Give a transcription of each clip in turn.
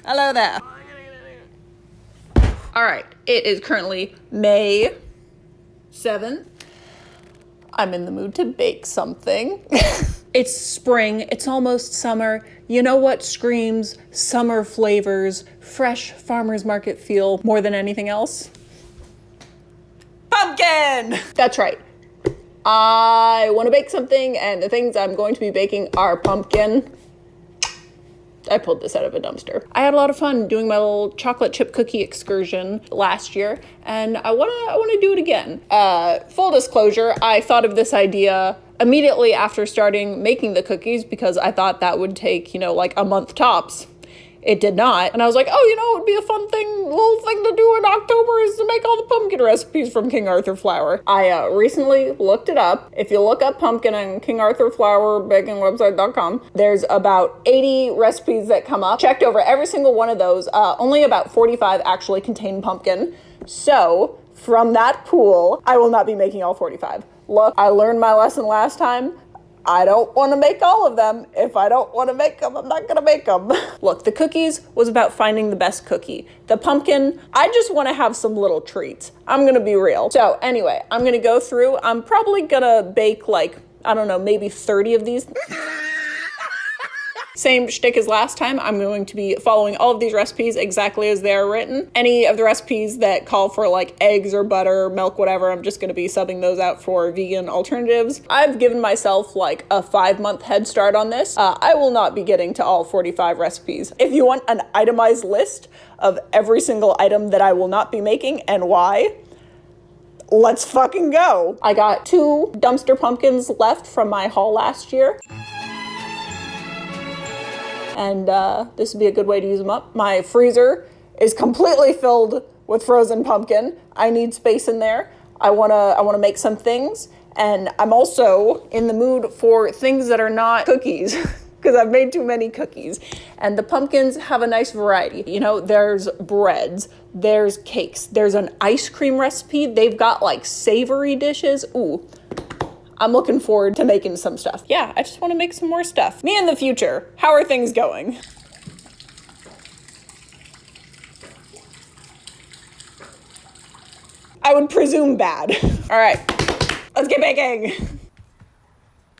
Hello there. All right, it is currently May 7th. I'm in the mood to bake something. It's spring, it's almost summer. You know what screams summer flavors, fresh farmer's market feel more than anything else? Pumpkin! That's right. I want to bake something, and the things I'm going to be baking are pumpkin. I pulled this out of a dumpster. I had a lot of fun doing my little chocolate chip cookie excursion last year, and I wanna do it again. Full disclosure, I thought of this idea immediately after starting making the cookies because I thought that would take, like a month tops. It did not. And I was like, oh, it would be a fun little thing to do in October is to make all the pumpkin recipes from King Arthur flour. I recently looked it up. If you look up pumpkin on King Arthur flour baking website.com, there's about 80 recipes that come up. Checked over every single one of those. Only about 45 actually contain pumpkin. So from that pool, I will not be making all 45. Look, I learned my lesson last time. I don't want to make all of them. If I don't want to make them, I'm not going to make them. Look, the cookies was about finding the best cookie. The pumpkin, I just want to have some little treats. I'm going to be real. So anyway, I'm going to go through. I'm probably going to bake maybe 30 of these. Same shtick as last time. I'm going to be following all of these recipes exactly as they are written. Any of the recipes that call for eggs or butter, milk, whatever, I'm just going to be subbing those out for vegan alternatives. I've given myself a 5-month head start on this. I will not be getting to all 45 recipes. If you want an itemized list of every single item that I will not be making and why, let's fucking go. I got 2 dumpster pumpkins left from my haul last year. And this would be a good way to use them up. My freezer is completely filled with frozen pumpkin. I need space in there. I wanna make some things, and I'm also in the mood for things that are not cookies because I've made too many cookies. And the pumpkins have a nice variety. There's breads, there's cakes, there's an ice cream recipe. They've got savory dishes. Ooh. I'm looking forward to making some stuff. Yeah, I just want to make some more stuff. Me in the future, how are things going? I would presume bad. All right, let's get baking.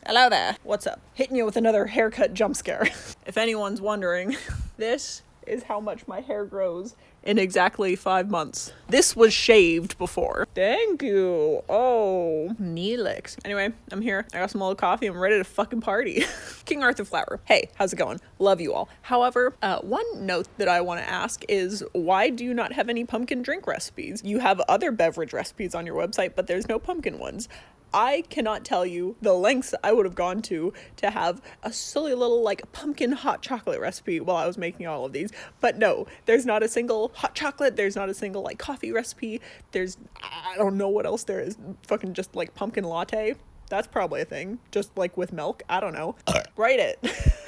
Hello there. What's up? Hitting you with another haircut jump scare. If anyone's wondering, this is how much my hair grows in exactly 5 months. This was shaved before. Thank you. Oh, Neelix. Anyway, I'm here. I got some old coffee. I'm ready to fucking party. King Arthur flour. Hey, how's it going? Love you all. However, one note that I want to ask is why do you not have any pumpkin drink recipes? You have other beverage recipes on your website, but there's no pumpkin ones. I cannot tell you the lengths I would have gone to have a silly little pumpkin hot chocolate recipe while I was making all of these. But no, there's not a single hot chocolate. There's not a single coffee recipe. I don't know what else there is. Fucking just pumpkin latte. That's probably a thing. Just with milk. I don't know. Write it.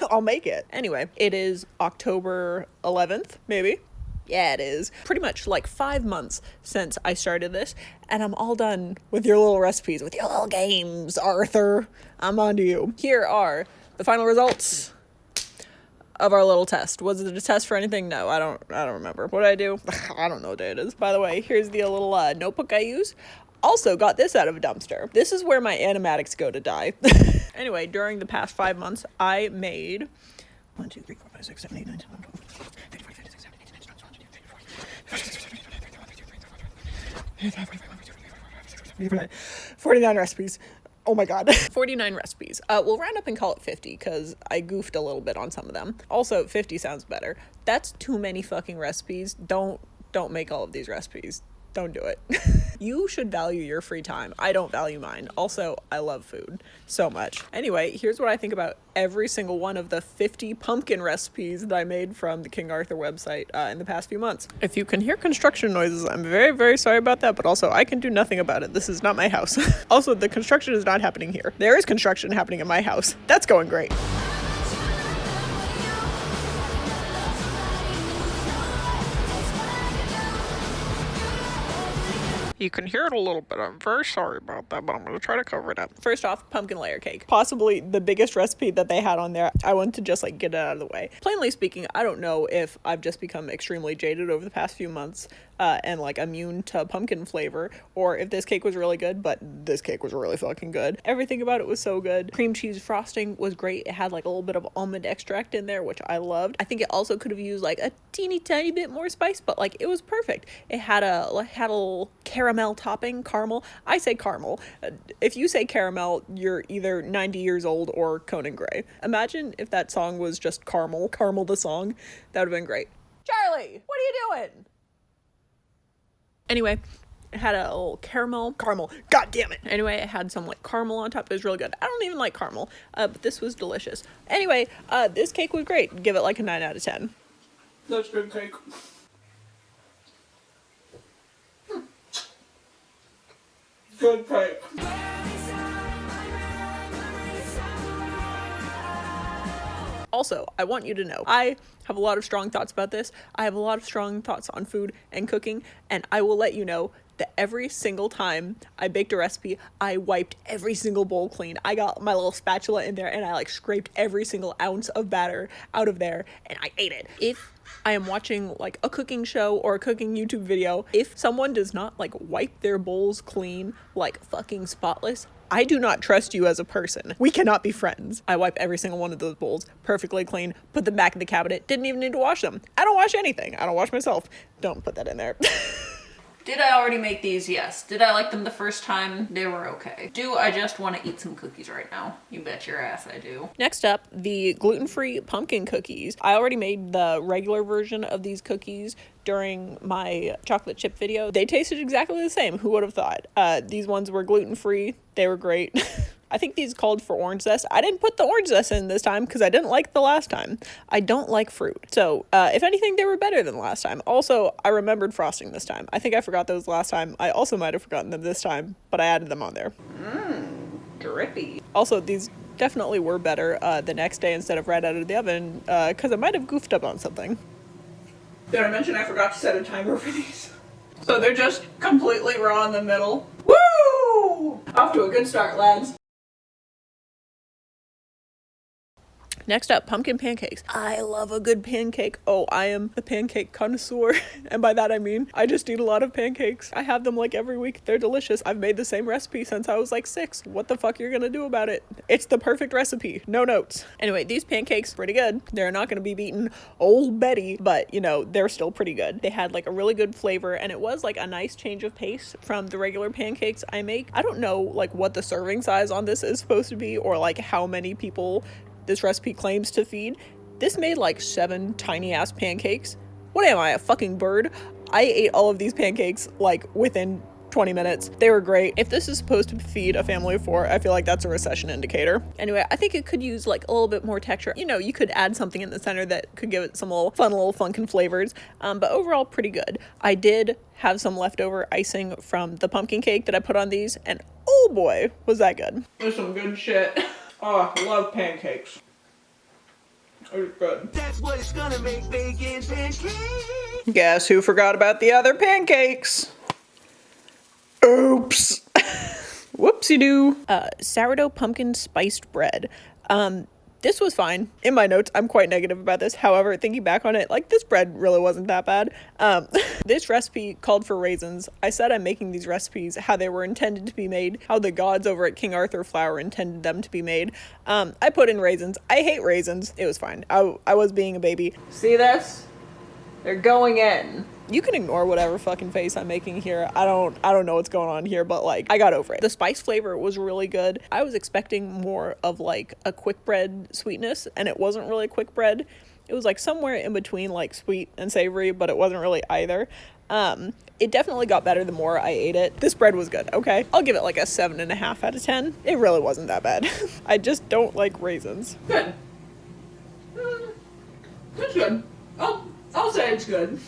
I'll make it. Anyway, it is October 11th, maybe. Yeah, it is. Pretty much 5 months since I started this, and I'm all done with your little recipes, with your little games, Arthur. I'm on to you. Here are the final results of our little test. Was it a test for anything? No, I don't remember. What did I do? I don't know what day it is. By the way, here's the little notebook I use. Also got this out of a dumpster. This is where my animatics go to die. Anyway, during the past 5 months, I made 1, 2, 3, 4, 5, 6, 7, 8, 9, 10, 11, 12, 13, 14, 15, 16, 17, 18, 19, 20, 21, 22, 49 recipes. Oh my god. 49 recipes. We'll round up and call it 50 because I goofed a little bit on some of them. Also, 50 sounds better. That's too many fucking recipes. Don't make all of these recipes. Don't do it. You should value your free time. I don't value mine. Also, I love food so much. Anyway, here's what I think about every single one of the 50 pumpkin recipes that I made from the King Arthur website in the past few months. If you can hear construction noises, I'm very, very sorry about that, but also I can do nothing about it. This is not my house. Also, the construction is not happening here. There is construction happening in my house. That's going great. You can hear it a little bit. I'm very sorry about that, but I'm gonna try to cover it up. First off, pumpkin layer cake. Possibly the biggest recipe that they had on there. I wanted to just like get it out of the way. Plainly speaking, I don't know if I've just become extremely jaded over the past few months and like immune to pumpkin flavor, or if this cake was really good, but this cake was really fucking good. Everything about it was so good. Cream cheese frosting was great. It had like a little bit of almond extract in there, which I loved. I think it also could have used like a teeny tiny bit more spice, but like it was perfect. It had a little caramel topping, caramel. I say caramel. If you say caramel, you're either 90 years old or Conan Gray. Imagine if that song was just Caramel the song. That would have been great. Charlie, what are you doing? Anyway, it had a little caramel, god damn it. Anyway, it had some like caramel on top. It was really good. I don't even like caramel, but this was delicious. Anyway, this cake was great. Give it like a 9 out of 10. That's good cake. Good cake. Also, I want you to know, I have a lot of strong thoughts about this. I have a lot of strong thoughts on food and cooking, and I will let you know that every single time I baked a recipe, I wiped every single bowl clean. I got my little spatula in there and I like scraped every single ounce of batter out of there and I ate it. If I am watching like a cooking show or a cooking YouTube video, if someone does not like wipe their bowls clean, like fucking spotless, I do not trust you as a person. We cannot be friends. I wiped every single one of those bowls perfectly clean, put them back in the cabinet, didn't even need to wash them. I don't wash anything. I don't wash myself. Don't put that in there. Did I already make these? Yes. Did I like them the first time? They were okay. Do I just want to eat some cookies right now? You bet your ass I do. Next up, the gluten-free pumpkin cookies. I already made the regular version of these cookies during my chocolate chip video. They tasted exactly the same. Who would have thought? These ones were gluten-free. They were great. I think these called for orange zest. I didn't put the orange zest in this time because I didn't like the last time. I don't like fruit. So if anything, they were better than last time. Also, I remembered frosting this time. I think I forgot those last time. I also might have forgotten them this time, but I added them on there. Drippy. Also, these definitely were better the next day instead of right out of the oven because I might have goofed up on something. Did I mention I forgot to set a timer for these? So they're just completely raw in the middle. Woo! Off to a good start, lads. Next up, pumpkin pancakes. I love a good pancake. Oh, I am a pancake connoisseur. And by that I mean, I just eat a lot of pancakes. I have them like every week. They're delicious. I've made the same recipe since I was like 6. What the fuck you're gonna do about it? It's the perfect recipe. No notes. Anyway, these pancakes, pretty good. They're not gonna be beating old Betty, but you know, they're still pretty good. They had like a really good flavor and it was like a nice change of pace from the regular pancakes I make. I don't know like what the serving size on this is supposed to be or like how many people this recipe claims to feed. This made like 7 tiny ass pancakes. What am I, a fucking bird? I ate all of these pancakes like within 20 minutes. They were great. If this is supposed to feed a family of 4, I feel like that's a recession indicator. Anyway, I think it could use like a little bit more texture. You know, you could add something in the center that could give it some little funkin' flavors. But overall, pretty good. I did have some leftover icing from the pumpkin cake that I put on these, and oh boy, was that good. There's some good shit. Oh, I love pancakes. It's good. That's what it's gonna make bacon pancakes. Guess who forgot about the other pancakes? Oops. Whoopsie-doo. Sourdough pumpkin spiced bread. This was fine. In my notes, I'm quite negative about this. However, thinking back on it, like this bread really wasn't that bad. This recipe called for raisins. I said I'm making these recipes how they were intended to be made, how the gods over at King Arthur Flour intended them to be made. I put in raisins. I hate raisins. It was fine. I was being a baby. See this? They're going in. You can ignore whatever fucking face I'm making here. I don't know what's going on here, but like, I got over it. The spice flavor was really good. I was expecting more of like a quick bread sweetness, and it wasn't really quick bread. It was like somewhere in between like sweet and savory, but it wasn't really either. It definitely got better the more I ate it. This bread was good, okay? I'll give it like a 7.5 out of 10. It really wasn't that bad. I just don't like raisins. Good. It's good. I'll say it's good.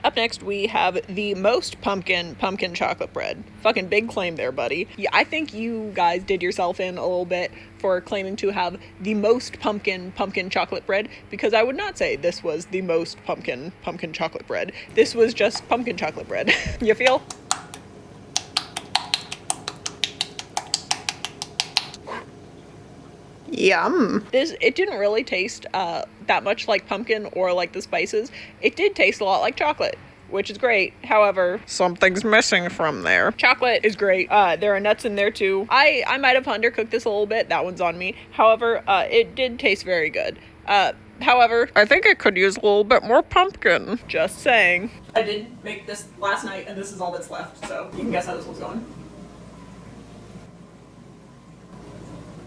Up next we have the most pumpkin chocolate bread. Fucking big claim there, buddy. Yeah, I think you guys did yourself in a little bit for claiming to have the most pumpkin chocolate bread, because I would not say this was the most pumpkin chocolate bread. This was just pumpkin chocolate bread. You feel? Yum. It didn't really taste that much like pumpkin or like the spices. It did taste a lot like chocolate, which is great. However, something's missing from there. Chocolate is great. There are nuts in there too. I might have undercooked this a little bit. That one's on me. However, it did taste very good. However, I think it could use a little bit more pumpkin. Just saying. I did make this last night and this is all that's left, so you can guess how this one's going.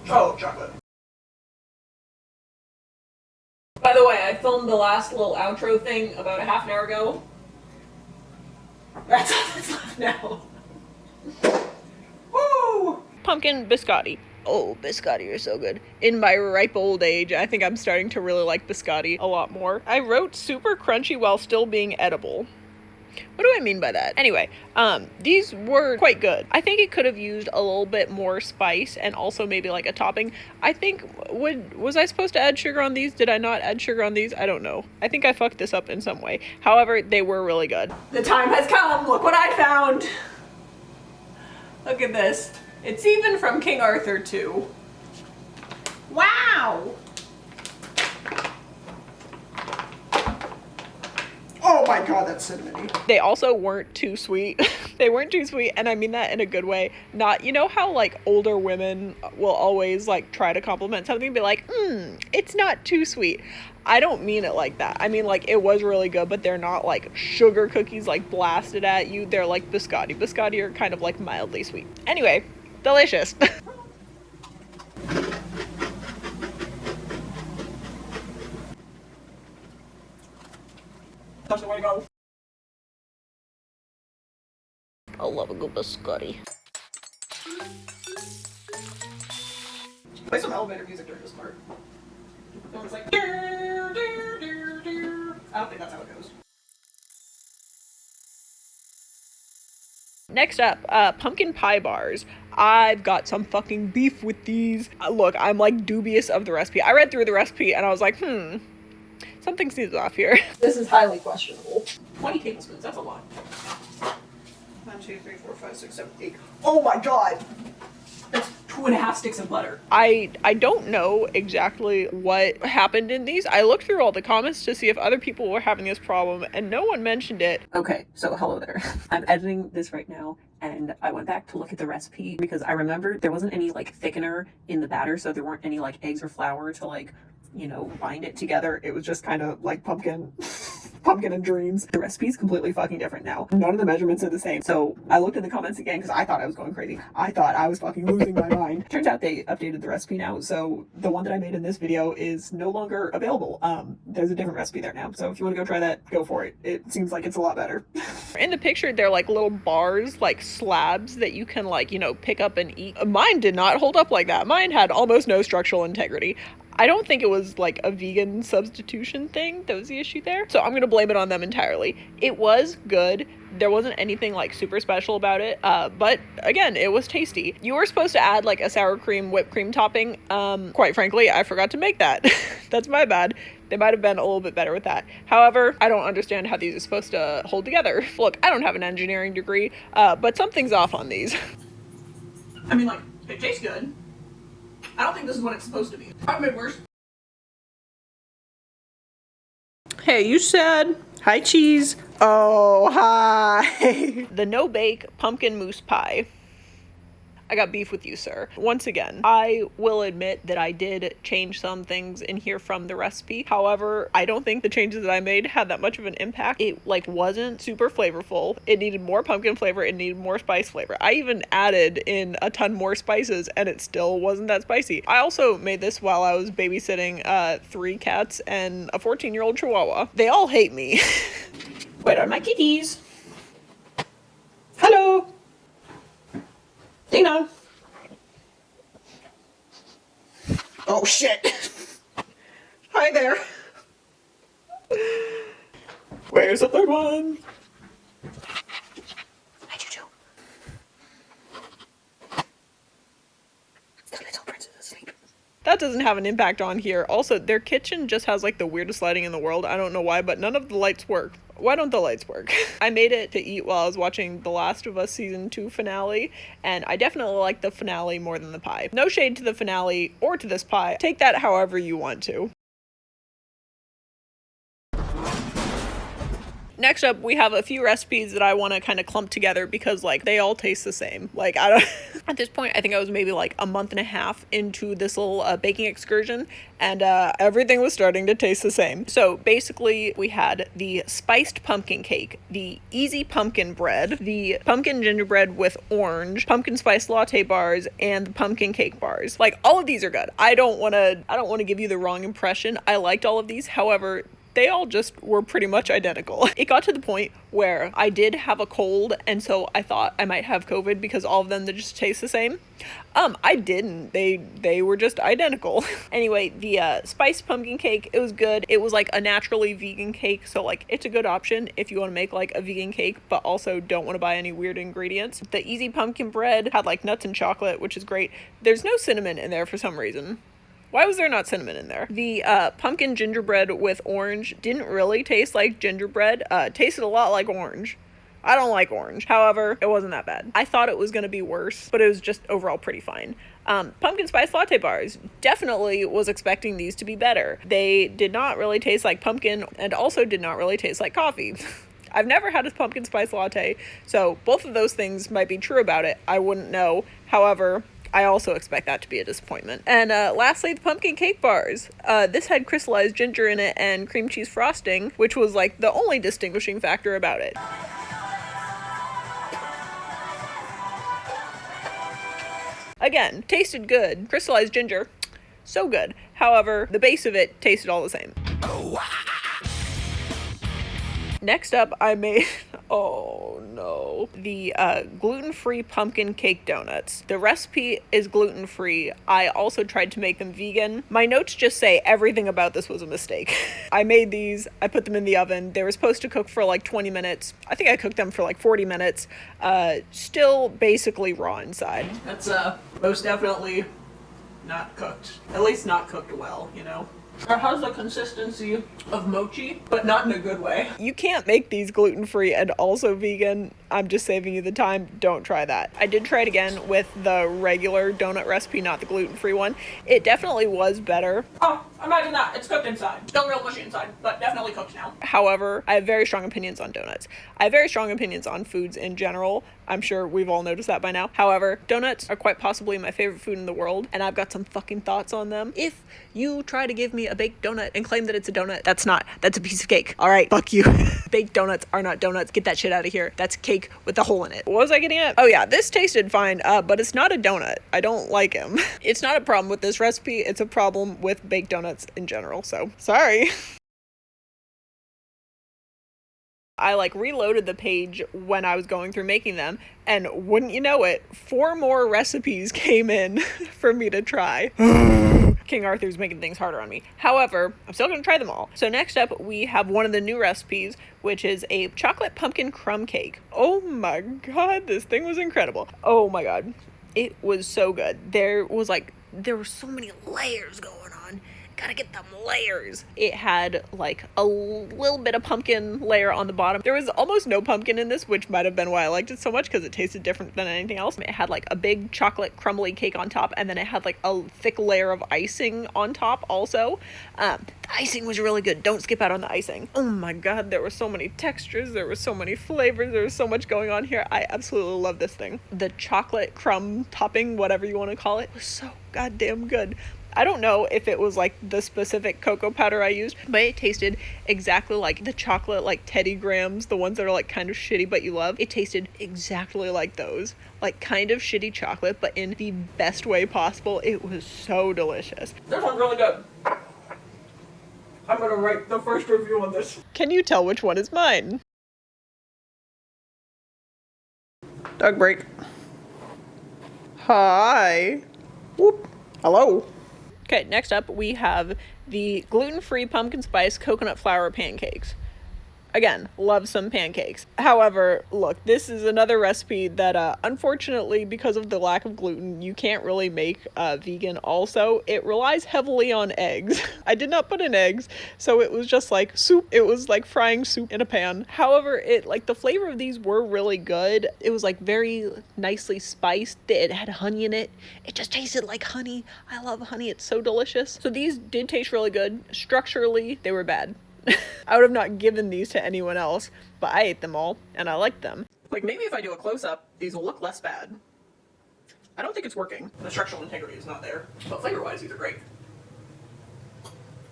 Oh, chocolate. By the way, I filmed the last little outro thing about a half an hour ago. That's all that's left now. Woo! Pumpkin biscotti. Oh, biscotti are so good. In my ripe old age, I think I'm starting to really like biscotti a lot more. I wrote super crunchy while still being edible. What do I mean by that? Anyway, these were quite good. I think it could have used a little bit more spice and also maybe like a topping. I think, was I supposed to add sugar on these? Did I not add sugar on these? I don't know. I think I fucked this up in some way. However, they were really good. The time has come. Look what I found. Look at this. It's even from King Arthur too. Wow. Oh my god, that's cinnamony. They also weren't too sweet. They weren't too sweet, and I mean that in a good way. Not, you know how like older women will always like try to compliment something and be like, it's not too sweet. I don't mean it like that. I mean like it was really good, but they're not like sugar cookies like blasted at you. They're like biscotti. Biscotti are kind of like mildly sweet. Anyway, delicious. That's the way to go. I love a good biscotti. Play some elevator music during this part. It's like, I don't think that's how it goes. Next up, pumpkin pie bars. I've got some fucking beef with these. Look, I'm like dubious of the recipe. I read through the recipe and I was like, something seems off here. This is highly questionable. 20 tablespoons, that's a lot. 1, 2, 3, 4, 5, 6, 7, 8. Oh my god! That's 2.5 sticks of butter. I don't know exactly what happened in these. I looked through all the comments to see if other people were having this problem, and no one mentioned it. Okay, so hello there. I'm editing this right now, and I went back to look at the recipe because I remembered there wasn't any like thickener in the batter, so there weren't any like eggs or flour to like, you know, bind it together. It was just kind of like pumpkin and dreams. The recipe's completely fucking different now. None of the measurements are the same. So I looked in the comments again because I thought I was going crazy. I thought I was fucking losing my mind. Turns out they updated the recipe now. So the one that I made in this video is no longer available. There's a different recipe there now. So if you want to go try that, go for it. It seems like it's a lot better. In the picture, they're like little bars, like slabs that you can like, you know, pick up and eat. Mine did not hold up like that. Mine had almost no structural integrity. I don't think it was like a vegan substitution thing that was the issue there. So I'm gonna blame it on them entirely. It was good. There wasn't anything like super special about it. But again, it was tasty. You were supposed to add like a sour cream whipped cream topping. Quite frankly, I forgot to make that. That's my bad. They might have been a little bit better with that. However, I don't understand how these are supposed to hold together. Look, I don't have an engineering degree, but something's off on these. I mean, like, it tastes good. I don't think this is what it's supposed to be. I've made worse. Hey, you said hi, cheese. Oh, hi. The no-bake pumpkin mousse pie. I got beef with you, sir. Once again, I will admit that I did change some things in here from the recipe. However, I don't think the changes that I made had that much of an impact. It like wasn't super flavorful. It needed more pumpkin flavor. It needed more spice flavor. I even added in a ton more spices and it still wasn't that spicy. I also made this while I was babysitting 3 cats and a 14-year-old chihuahua. They all hate me. Where are my kitties? Hello. Dina. Oh shit. Hi there. Where's the third one? that doesn't have an impact on here. Also, their kitchen just has like the weirdest lighting in the world. I don't know why, but none of the lights work. Why don't the lights work? I made it to eat while I was watching The Last of Us season 2 finale, and I definitely like the finale more than the pie. No shade to the finale or to this pie. Take that however you want to. Next up, we have a few recipes that I want to kind of clump together because, like, they all taste the same. Like, I don't... At this point, I think I was maybe, like, a month and a half into this little baking excursion, and everything was starting to taste the same. So, basically, we had the spiced pumpkin cake, the easy pumpkin bread, the pumpkin gingerbread with orange, pumpkin spice latte bars, and the pumpkin cake bars. Like, all of these are good. I don't want to give you the wrong impression. I liked all of these. However, they all just were pretty much identical. It got to the point where I did have a cold, and so I thought I might have COVID because all of them, they just taste the same. I didn't. They were just identical. Anyway, the spiced pumpkin cake, it was good. It was like a naturally vegan cake, so like it's a good option if you want to make like a vegan cake, but also don't want to buy any weird ingredients. The easy pumpkin bread had like nuts and chocolate, which is great. There's no cinnamon in there for some reason. Why was there not cinnamon in there? The pumpkin gingerbread with orange didn't really taste like gingerbread. Tasted a lot like orange. I don't like orange. However, it wasn't that bad. I thought it was going to be worse, but it was just overall pretty fine. Pumpkin spice latte bars. Definitely was expecting these to be better. They did not really taste like pumpkin and also did not really taste like coffee. I've never had a pumpkin spice latte, so both of those things might be true about it. I wouldn't know. However, I also expect that to be a disappointment. And lastly, the pumpkin cake bars. This had crystallized ginger in it and cream cheese frosting, which was like the only distinguishing factor about it. Again, tasted good. Crystallized ginger, so good. However, the base of it tasted all the same. Next up, I made, oh no, the gluten-free pumpkin cake donuts. The recipe is gluten-free. I also tried to make them vegan. My notes just say everything about this was a mistake. I made these, I put them in the oven. They were supposed to cook for like 20 minutes. I think I cooked them for like 40 minutes. Still basically raw inside. That's most definitely not cooked. At least not cooked well, you know? It has the consistency of mochi, but not in a good way. You can't make these gluten-free and also vegan. I'm just saving you the time. Don't try that. I did try it again with the regular donut recipe, not the gluten-free one. It definitely was better. Oh, imagine that. It's cooked inside. Still real mushy inside, but definitely cooked now. However, I have very strong opinions on donuts. I have very strong opinions on foods in general. I'm sure we've all noticed that by now. However, donuts are quite possibly my favorite food in the world, and I've got some fucking thoughts on them. If you try to give me a baked donut and claim that it's a donut, that's a piece of cake. All right, fuck you. Baked donuts are not donuts. Get that shit out of here. That's cake with a hole in it. What was I getting at? Oh yeah, this tasted fine, but it's not a donut. I don't like them. It's not a problem with this recipe. It's a problem with baked donuts in general, so sorry. I like reloaded the page when I was going through making them, and wouldn't you know it, 4 more recipes came in for me to try. King Arthur's making things harder on me. However, I'm still gonna try them all. So next up, we have one of the new recipes, which is a chocolate pumpkin crumb cake. Oh my god, this thing was incredible. Oh my god, it was so good. There were so many layers going on. Gotta get them layers. It had like a little bit of pumpkin layer on the bottom. There was almost no pumpkin in this, which might have been why I liked it so much, because it tasted different than anything else. It had like a big chocolate crumbly cake on top, and then it had like a thick layer of icing on top also. The icing was really good. Don't skip out on the icing. Oh my god, there were so many textures, there were so many flavors, there was so much going on here. I absolutely love this thing. The chocolate crumb topping, whatever you want to call it, was so goddamn good. I don't know if it was like the specific cocoa powder I used, but it tasted exactly like the chocolate like Teddy Grahams, the ones that are like kind of shitty but you love. It tasted exactly like those, like kind of shitty chocolate, but in the best way possible. It was so delicious. This one's really good. I'm gonna write the first review on this. Can you tell which one is mine? Dog break. Hi. Whoop. Hello. Okay, next up we have the gluten-free pumpkin spice coconut flour pancakes. Again, love some pancakes. However, look, this is another recipe that unfortunately, because of the lack of gluten, you can't really make vegan. Also, it relies heavily on eggs. I did not put in eggs, so it was just like soup. It was like frying soup in a pan. However, it like the flavor of these were really good. It was like very nicely spiced. It had honey in it. It just tasted like honey. I love honey. It's so delicious. So these did taste really good. Structurally, they were bad. I would have not given these to anyone else, but I ate them all and I liked them. Like maybe if I do a close-up, these will look less bad. I don't think it's working. The structural integrity is not there, but flavor-wise, these are great.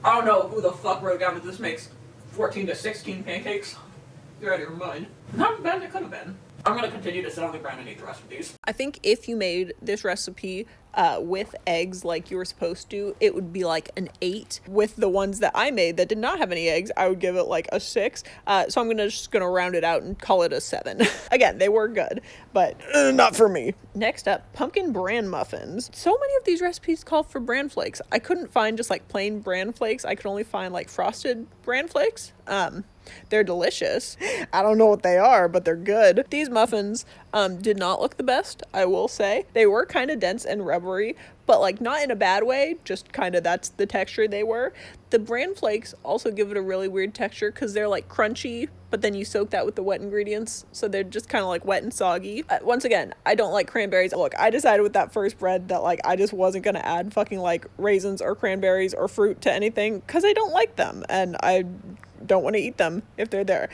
I don't know who the fuck wrote down that this makes 14 to 16 pancakes. You're out of your mind. Not as bad as it could have been. I'm gonna continue to sit on the ground and eat the rest of these. I think if you made this recipe with eggs like you were supposed to, it would be like an 8. With the ones that I made that did not have any eggs, I would give it like a 6. So I'm just gonna round it out and call it a 7. Again, they were good, but not for me. Next up, pumpkin bran muffins. So many of these recipes call for bran flakes. I couldn't find just like plain bran flakes. I could only find like frosted bran flakes. They're delicious. I don't know what they are, but they're good. These muffins did not look the best, I will say. They were kind of dense and rubbery, but like not in a bad way, just kind of that's the texture they were. The bran flakes also give it a really weird texture because they're like crunchy, but then you soak that with the wet ingredients, so they're just kind of like wet and soggy. Once again, I don't like cranberries. Look, I decided with that first bread that like I just wasn't gonna add fucking like raisins or cranberries or fruit to anything because I don't like them and I don't want to eat them if they're there.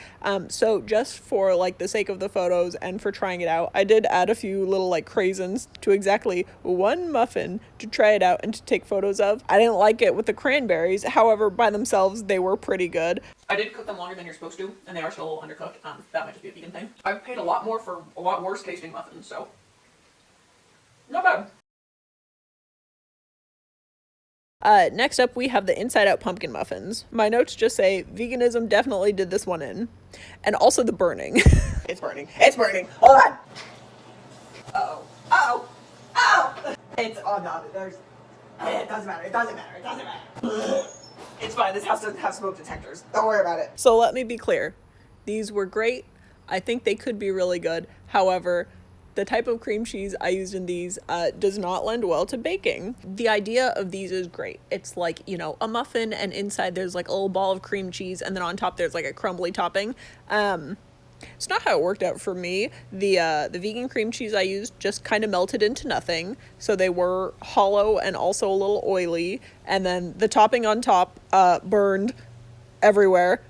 So just for like the sake of the photos and for trying it out, I did add a few little like craisins to exactly one muffin to try it out and to take photos of. I didn't like it with the cranberries. However, by themselves, they were pretty good. I did cook them longer than you're supposed to, and they are still a little undercooked. That might just be a vegan thing. I've paid a lot more for a lot worse tasting muffins, so not bad. Next up, we have the Inside Out Pumpkin Muffins. My notes just say, veganism definitely did this one in. And also the burning. It's burning. It's burning. Hold on. Uh-oh. Uh-oh. Oh! It's, oh no, there's, it doesn't matter. It doesn't matter. It doesn't matter. It's fine. This house doesn't have smoke detectors. Don't worry about it. So let me be clear. These were great. I think they could be really good. However, the type of cream cheese I used in these does not lend well to baking. The idea of these is great. It's like, you know, a muffin and inside there's like a little ball of cream cheese and then on top there's like a crumbly topping. It's not how it worked out for me. The vegan cream cheese I used just kind of melted into nothing. So they were hollow and also a little oily. And then the topping on top burned everywhere.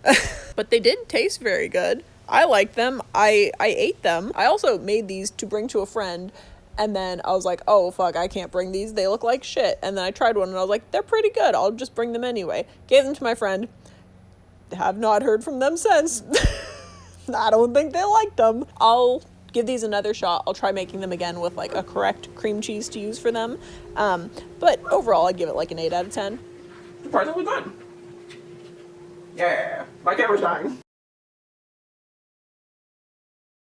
But they did taste very good. I liked them. I ate them. I also made these to bring to a friend, and then I was like, oh fuck, I can't bring these. They look like shit. And then I tried one and I was like, they're pretty good. I'll just bring them anyway. Gave them to my friend. Have not heard from them since. I don't think they liked them. I'll give these another shot. I'll try making them again with like a correct cream cheese to use for them. But overall, I'd give it like an 8 out of 10. Surprisingly good. Yeah, my camera's dying.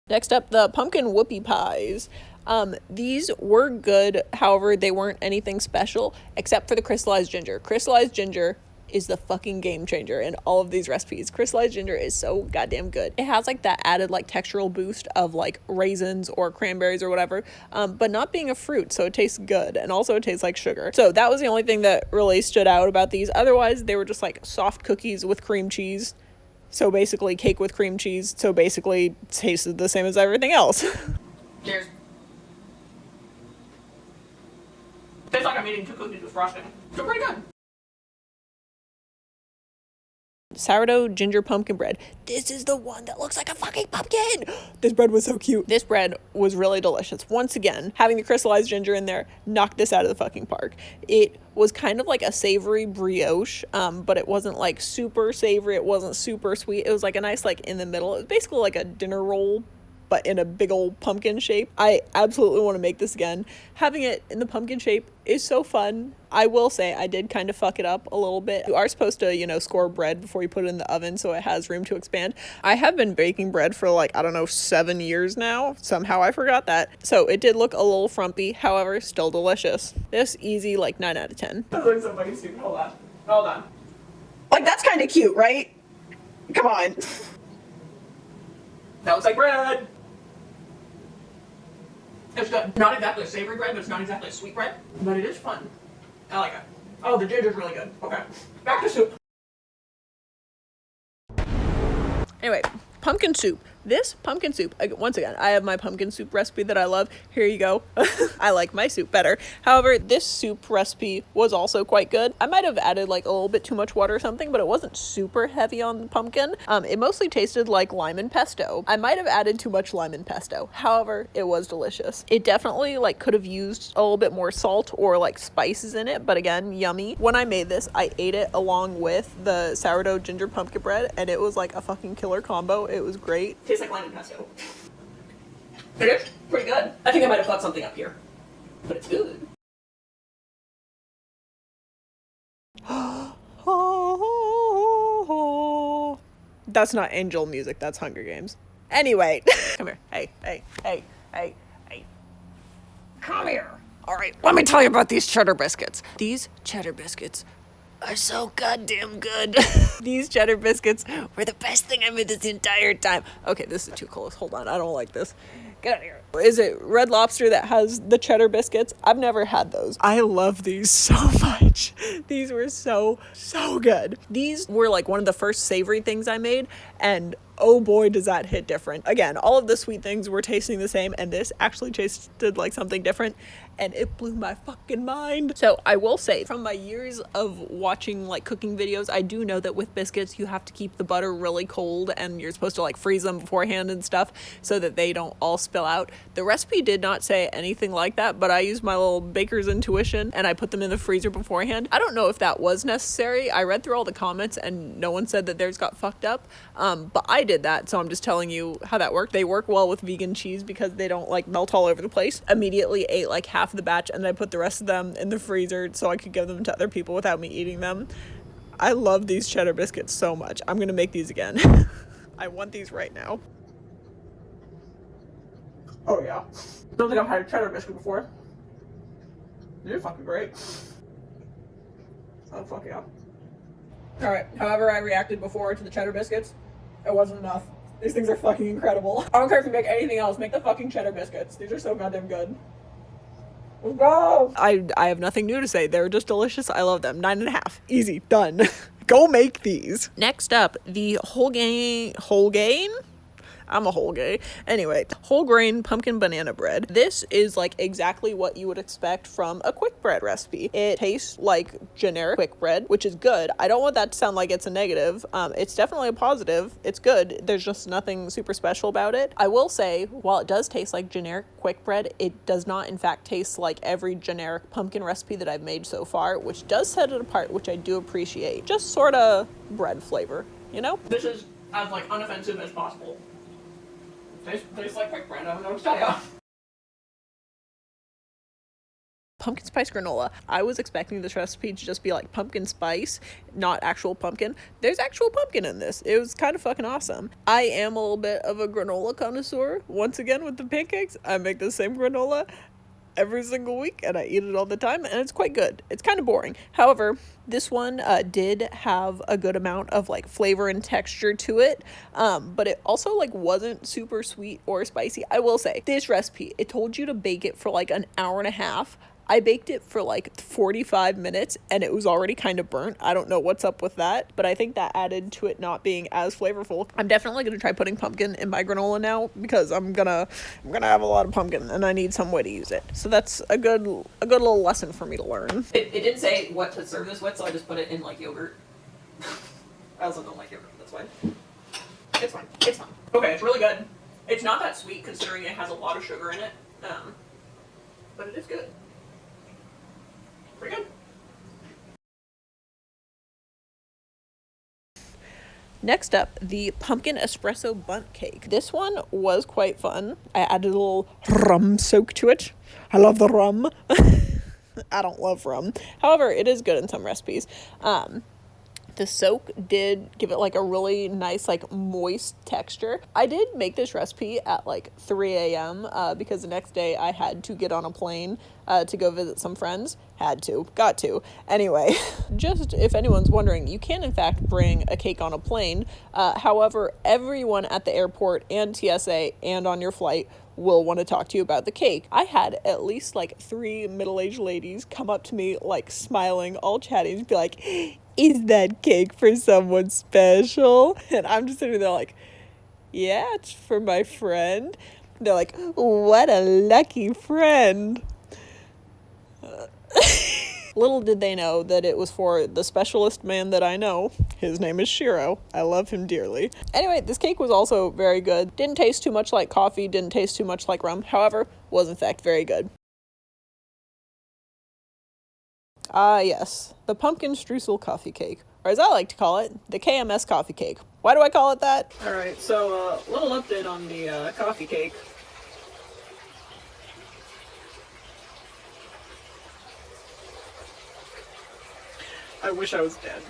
Next up, the pumpkin whoopie pies. These were good, however, they weren't anything special except for the crystallized ginger. Crystallized ginger is the fucking game changer in all of these recipes. Crystallized ginger is so goddamn good. It has like that added like textural boost of like raisins or cranberries or whatever, but not being a fruit, so it tastes good, and also it tastes like sugar. So that was the only thing that really stood out about these. Otherwise, they were just like soft cookies with cream cheese. So basically cake with cream cheese, so basically tasted the same as everything else. Cheers. Tastes like I'm eating 2 cookies with frosting. So pretty good. Sourdough ginger pumpkin bread. This is the one that looks like a fucking pumpkin. This bread was so cute. This bread was really delicious. Once again, having the crystallized ginger in there knocked this out of the fucking park. It was kind of like a savory brioche, but it wasn't like super savory. It wasn't super sweet. It was like a nice like in the middle. It was basically like a dinner roll, but in a big old pumpkin shape. I absolutely want to make this again. Having it in the pumpkin shape is so fun. I will say I did kind of fuck it up a little bit. You are supposed to, you know, score bread before you put it in the oven so it has room to expand. I have been baking bread for like, I don't know, 7 years now. Somehow I forgot that. So it did look a little frumpy, however, still delicious. This easy, like 9 out of 10. That looks so fucking stupid. Hold on. Hold on. Like, that's kind of cute, right? Come on. That looks like bread. It's good. Not exactly a savory bread, but it's not exactly a sweet bread. But it is fun. I like it. Oh, the ginger's really good. Okay. Back to soup. Anyway, pumpkin soup. This pumpkin soup, once again, I have my pumpkin soup recipe that I love. Here you go. I like my soup better. However, this soup recipe was also quite good. I might have added like a little bit too much water or something, but it wasn't super heavy on the pumpkin. It mostly tasted like lime and pesto. I might have added too much lime and pesto. However, it was delicious. It definitely like could have used a little bit more salt or like spices in it, but again, yummy. When I made this, I ate it along with the sourdough ginger pumpkin bread, and it was like a fucking killer combo. It was great. Tastes like lime and pesto. It is pretty good. I think I might have fucked something up here, but it's good. That's not angel music, that's Hunger Games. Anyway, come here. Hey. Come here. All right, let me tell you about these cheddar biscuits. These cheddar biscuits are so goddamn good. These cheddar biscuits were the best thing I made this entire time. Okay, this is too close. Hold on, I don't like this. Get out of here. Is it Red Lobster that has the cheddar biscuits? I've never had those. I love these so much. These were so good. These were like one of the first savory things I made, and oh boy, does that hit different. Again, all of the sweet things were tasting the same, and this actually tasted like something different, and it blew my fucking mind. So I will say, from my years of watching like cooking videos, I do know that with biscuits, you have to keep the butter really cold, and you're supposed to like freeze them beforehand and stuff so that they don't all spill out. The recipe did not say anything like that, but I used my little baker's intuition, and I put them in the freezer beforehand. I don't know if that was necessary. I read through all the comments, and no one said that theirs got fucked up, but I did that, so I'm just telling you how that worked. They work well with vegan cheese because they don't like melt all over the place. Immediately ate like half of the batch, and then I put the rest of them in the freezer so I could give them to other people without me eating them. I love these cheddar biscuits so much. I'm gonna make these again. I want these right now. Oh yeah. Don't think I've had a cheddar biscuit before. They're fucking great. Oh fuck yeah. Alright, however I reacted before to the cheddar biscuits, it wasn't enough. These things are fucking incredible. I don't care if you make anything else, make the fucking cheddar biscuits. These are so goddamn good. Let's go! I have nothing new to say. They're just delicious. I love them. 9.5. Easy. Done. Go make these. Next up, the whole grain? I'm a whole gay. Anyway, whole grain pumpkin banana bread. This is like exactly what you would expect from a quick bread recipe. It tastes like generic quick bread, which is good. I don't want that to sound like it's a negative. It's definitely a positive. It's good. There's just nothing super special about it. I will say, while it does taste like generic quick bread, it does not in fact taste like every generic pumpkin recipe that I've made so far, which does set it apart, which I do appreciate. Just sort of bread flavor, you know? This is as like unoffensive as possible. Tastes like quick bread, I don't know what to tell you. Pumpkin spice granola. I was expecting this recipe to just be like pumpkin spice, not actual pumpkin. There's actual pumpkin in this. It was kind of fucking awesome. I am a little bit of a granola connoisseur. Once again with the pancakes, I make the same granola every single week and I eat it all the time, and it's quite good. It's kind of boring. However, this one did have a good amount of like flavor and texture to it, but it also like wasn't super sweet or spicy. I will say, this recipe, it told you to bake it for like an hour and a half. I baked it for like 45 minutes and it was already kind of burnt. I don't know what's up with that, but I think that added to it not being as flavorful. I'm definitely going to try putting pumpkin in my granola now because I'm gonna have a lot of pumpkin and I need some way to use it. So that's a good little lesson for me to learn. It didn't say what to serve this with, so I just put it in like yogurt. I also don't like yogurt, that's why. It's fine. It's fine. Okay, it's really good. It's not that sweet considering it has a lot of sugar in it, but it is good. Pretty good. Next up, the pumpkin espresso bundt cake. This one was quite fun. I added a little rum soak to it. I love the rum. I don't love rum. However, it is good in some recipes. The soak did give it like a really nice, like moist texture. I did make this recipe at like 3 a.m. Because the next day I had to get on a plane to go visit some friends. Got to. Anyway, just if anyone's wondering, you can in fact bring a cake on a plane. However, everyone at the airport and TSA and on your flight will want to talk to you about the cake. I had at least like 3 middle-aged ladies come up to me like smiling, all chatty, and be like, "Is that cake for someone special?" And I'm just sitting there like, "Yeah, it's for my friend." They're like, "What a lucky friend." Little did they know that it was for the specialist man that I know. His name is Shiro. I love him dearly. Anyway, this cake was also very good. Didn't taste too much like coffee, didn't taste too much like rum. However, was in fact very good. Yes, the pumpkin streusel coffee cake, or as I like to call it, the KMS coffee cake. Why do I call it that? Alright, so little update on the coffee cake. I wish I was dead.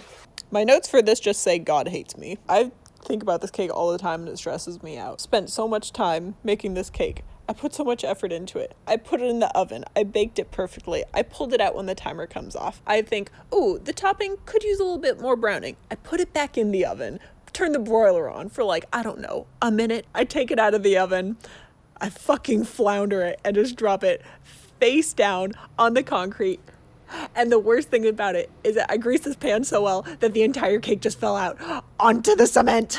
My notes for this just say God hates me. I think about this cake all the time and it stresses me out. Spent so much time making this cake. I put so much effort into it. I put it in the oven. I baked it perfectly. I pulled it out when the timer comes off. I think, ooh, the topping could use a little bit more browning. I put it back in the oven. Turn the broiler on for like, I don't know, a minute. I take it out of the oven. I fucking flounder it and just drop it face down on the concrete. And the worst thing about it is that I greased this pan so well that the entire cake just fell out onto the cement.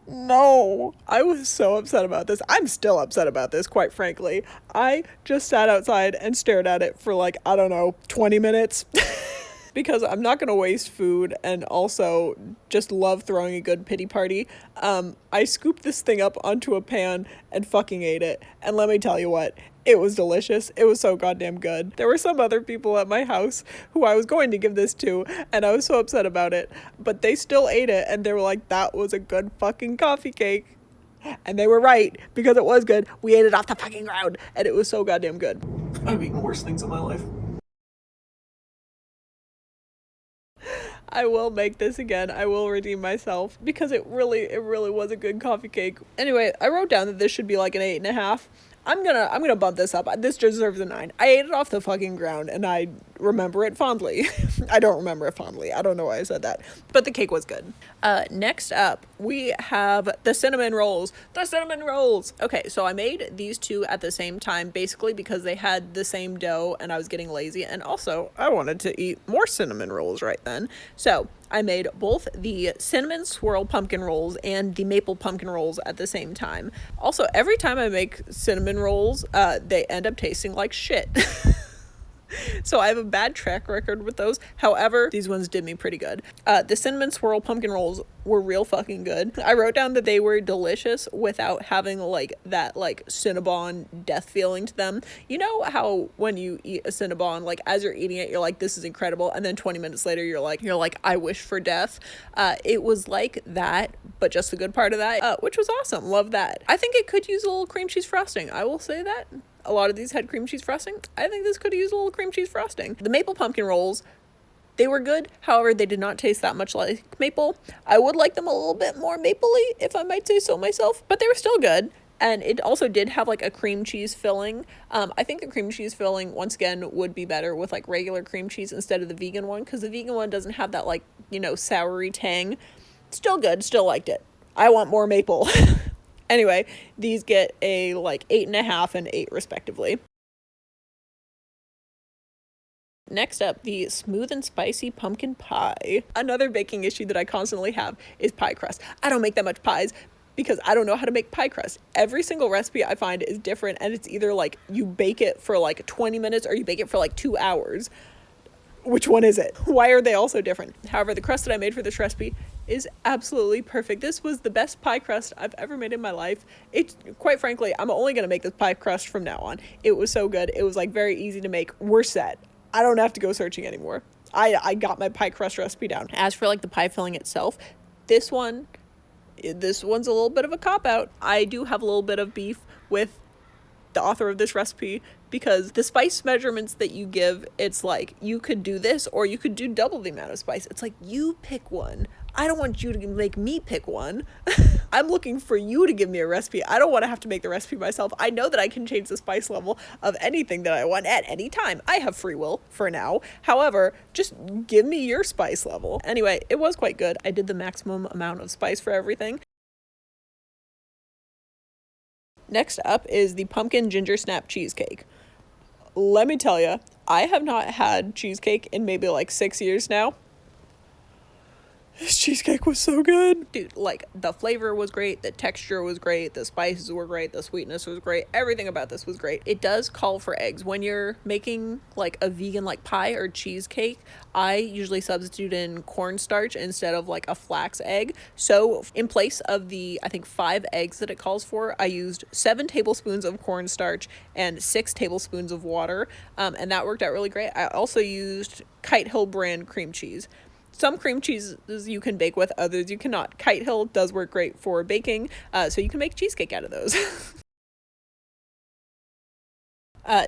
No. I was so upset about this. I'm still upset about this, quite frankly. I just sat outside and stared at it for like, I don't know, 20 minutes. Because I'm not going to waste food and also just love throwing a good pity party. I scooped this thing up onto a pan and fucking ate it. And let me tell you what, it was delicious. It was so goddamn good. There were some other people at my house who I was going to give this to, and I was so upset about it. But they still ate it, and they were like, that was a good fucking coffee cake. And they were right, because it was good. We ate it off the fucking ground, and it was so goddamn good. I've eaten worse things in my life. I will make this again. I will redeem myself because it really was a good coffee cake. Anyway, I wrote down that this should be like an 8.5. I'm gonna bump this up. This deserves a 9. I ate it off the fucking ground and I remember it fondly. I don't remember it fondly. I don't know why I said that. But the cake was good. Next up, we have the cinnamon rolls. The cinnamon rolls! Okay, so I made these two at the same time, basically because they had the same dough and I was getting lazy. And also, I wanted to eat more cinnamon rolls right then. So, I made both the cinnamon swirl pumpkin rolls and the maple pumpkin rolls at the same time. Also, every time I make cinnamon rolls, they end up tasting like shit. So I have a bad track record with those. However, these ones did me pretty good. The cinnamon swirl pumpkin rolls were real fucking good. I wrote down that they were delicious without having like that like Cinnabon death feeling to them. You know how when you eat a Cinnabon, like as you're eating it, you're like, this is incredible. And then 20 minutes later, you're like, I wish for death. It was like that, but just the good part of that, which was awesome. Love that. I think it could use a little cream cheese frosting. I will say that. A lot of these had cream cheese frosting. I think this could use a little cream cheese frosting. The maple pumpkin rolls, they were good. However, they did not taste that much like maple. I would like them a little bit more mapley, if I might say so myself, but they were still good. And it also did have like a cream cheese filling. I think the cream cheese filling, once again, would be better with like regular cream cheese instead of the vegan one, because the vegan one doesn't have that like, you know, soury tang. Still good, still liked it. I want more maple. Anyway, these get a like 8.5 and 8 respectively. Next up, the smooth and spicy pumpkin pie. Another baking issue that I constantly have is pie crust. I don't make that much pies because I don't know how to make pie crust. Every single recipe I find is different, and it's either like you bake it for like 20 minutes or you bake it for like 2 hours. Which one is it? Why are they all so different? However, the crust that I made for this recipe is absolutely perfect. This was the best pie crust I've ever made in my life. Quite frankly, I'm only going to make this pie crust from now on. It was so good. It was like very easy to make. We're set. I don't have to go searching anymore. I got my pie crust recipe down. As for like the pie filling itself, this one's a little bit of a cop-out. I do have a little bit of beef with the author of this recipe because the spice measurements that you give, it's like, you could do this or you could do double the amount of spice. It's like, you pick one. I don't want you to make me pick one. I'm looking for you to give me a recipe. I don't want to have to make the recipe myself. I know that I can change the spice level of anything that I want at any time. I have free will for now. However, just give me your spice level. Anyway, it was quite good. I did the maximum amount of spice for everything. Next up is the pumpkin Gingersnap cheesecake. Let me tell you, I have not had cheesecake in maybe like 6 years now. This cheesecake was so good. Dude, like, the flavor was great, the texture was great, the spices were great, the sweetness was great, everything about this was great. It does call for eggs. When you're making, like, a vegan, like, pie or cheesecake, I usually substitute in cornstarch instead of, like, a flax egg. So, in place of the, I think, 5 eggs that it calls for, I used 7 tablespoons of cornstarch and 6 tablespoons of water, and that worked out really great. I also used Kite Hill brand cream cheese. Some cream cheeses you can bake with, others you cannot. Kite Hill does work great for baking, so you can make cheesecake out of those.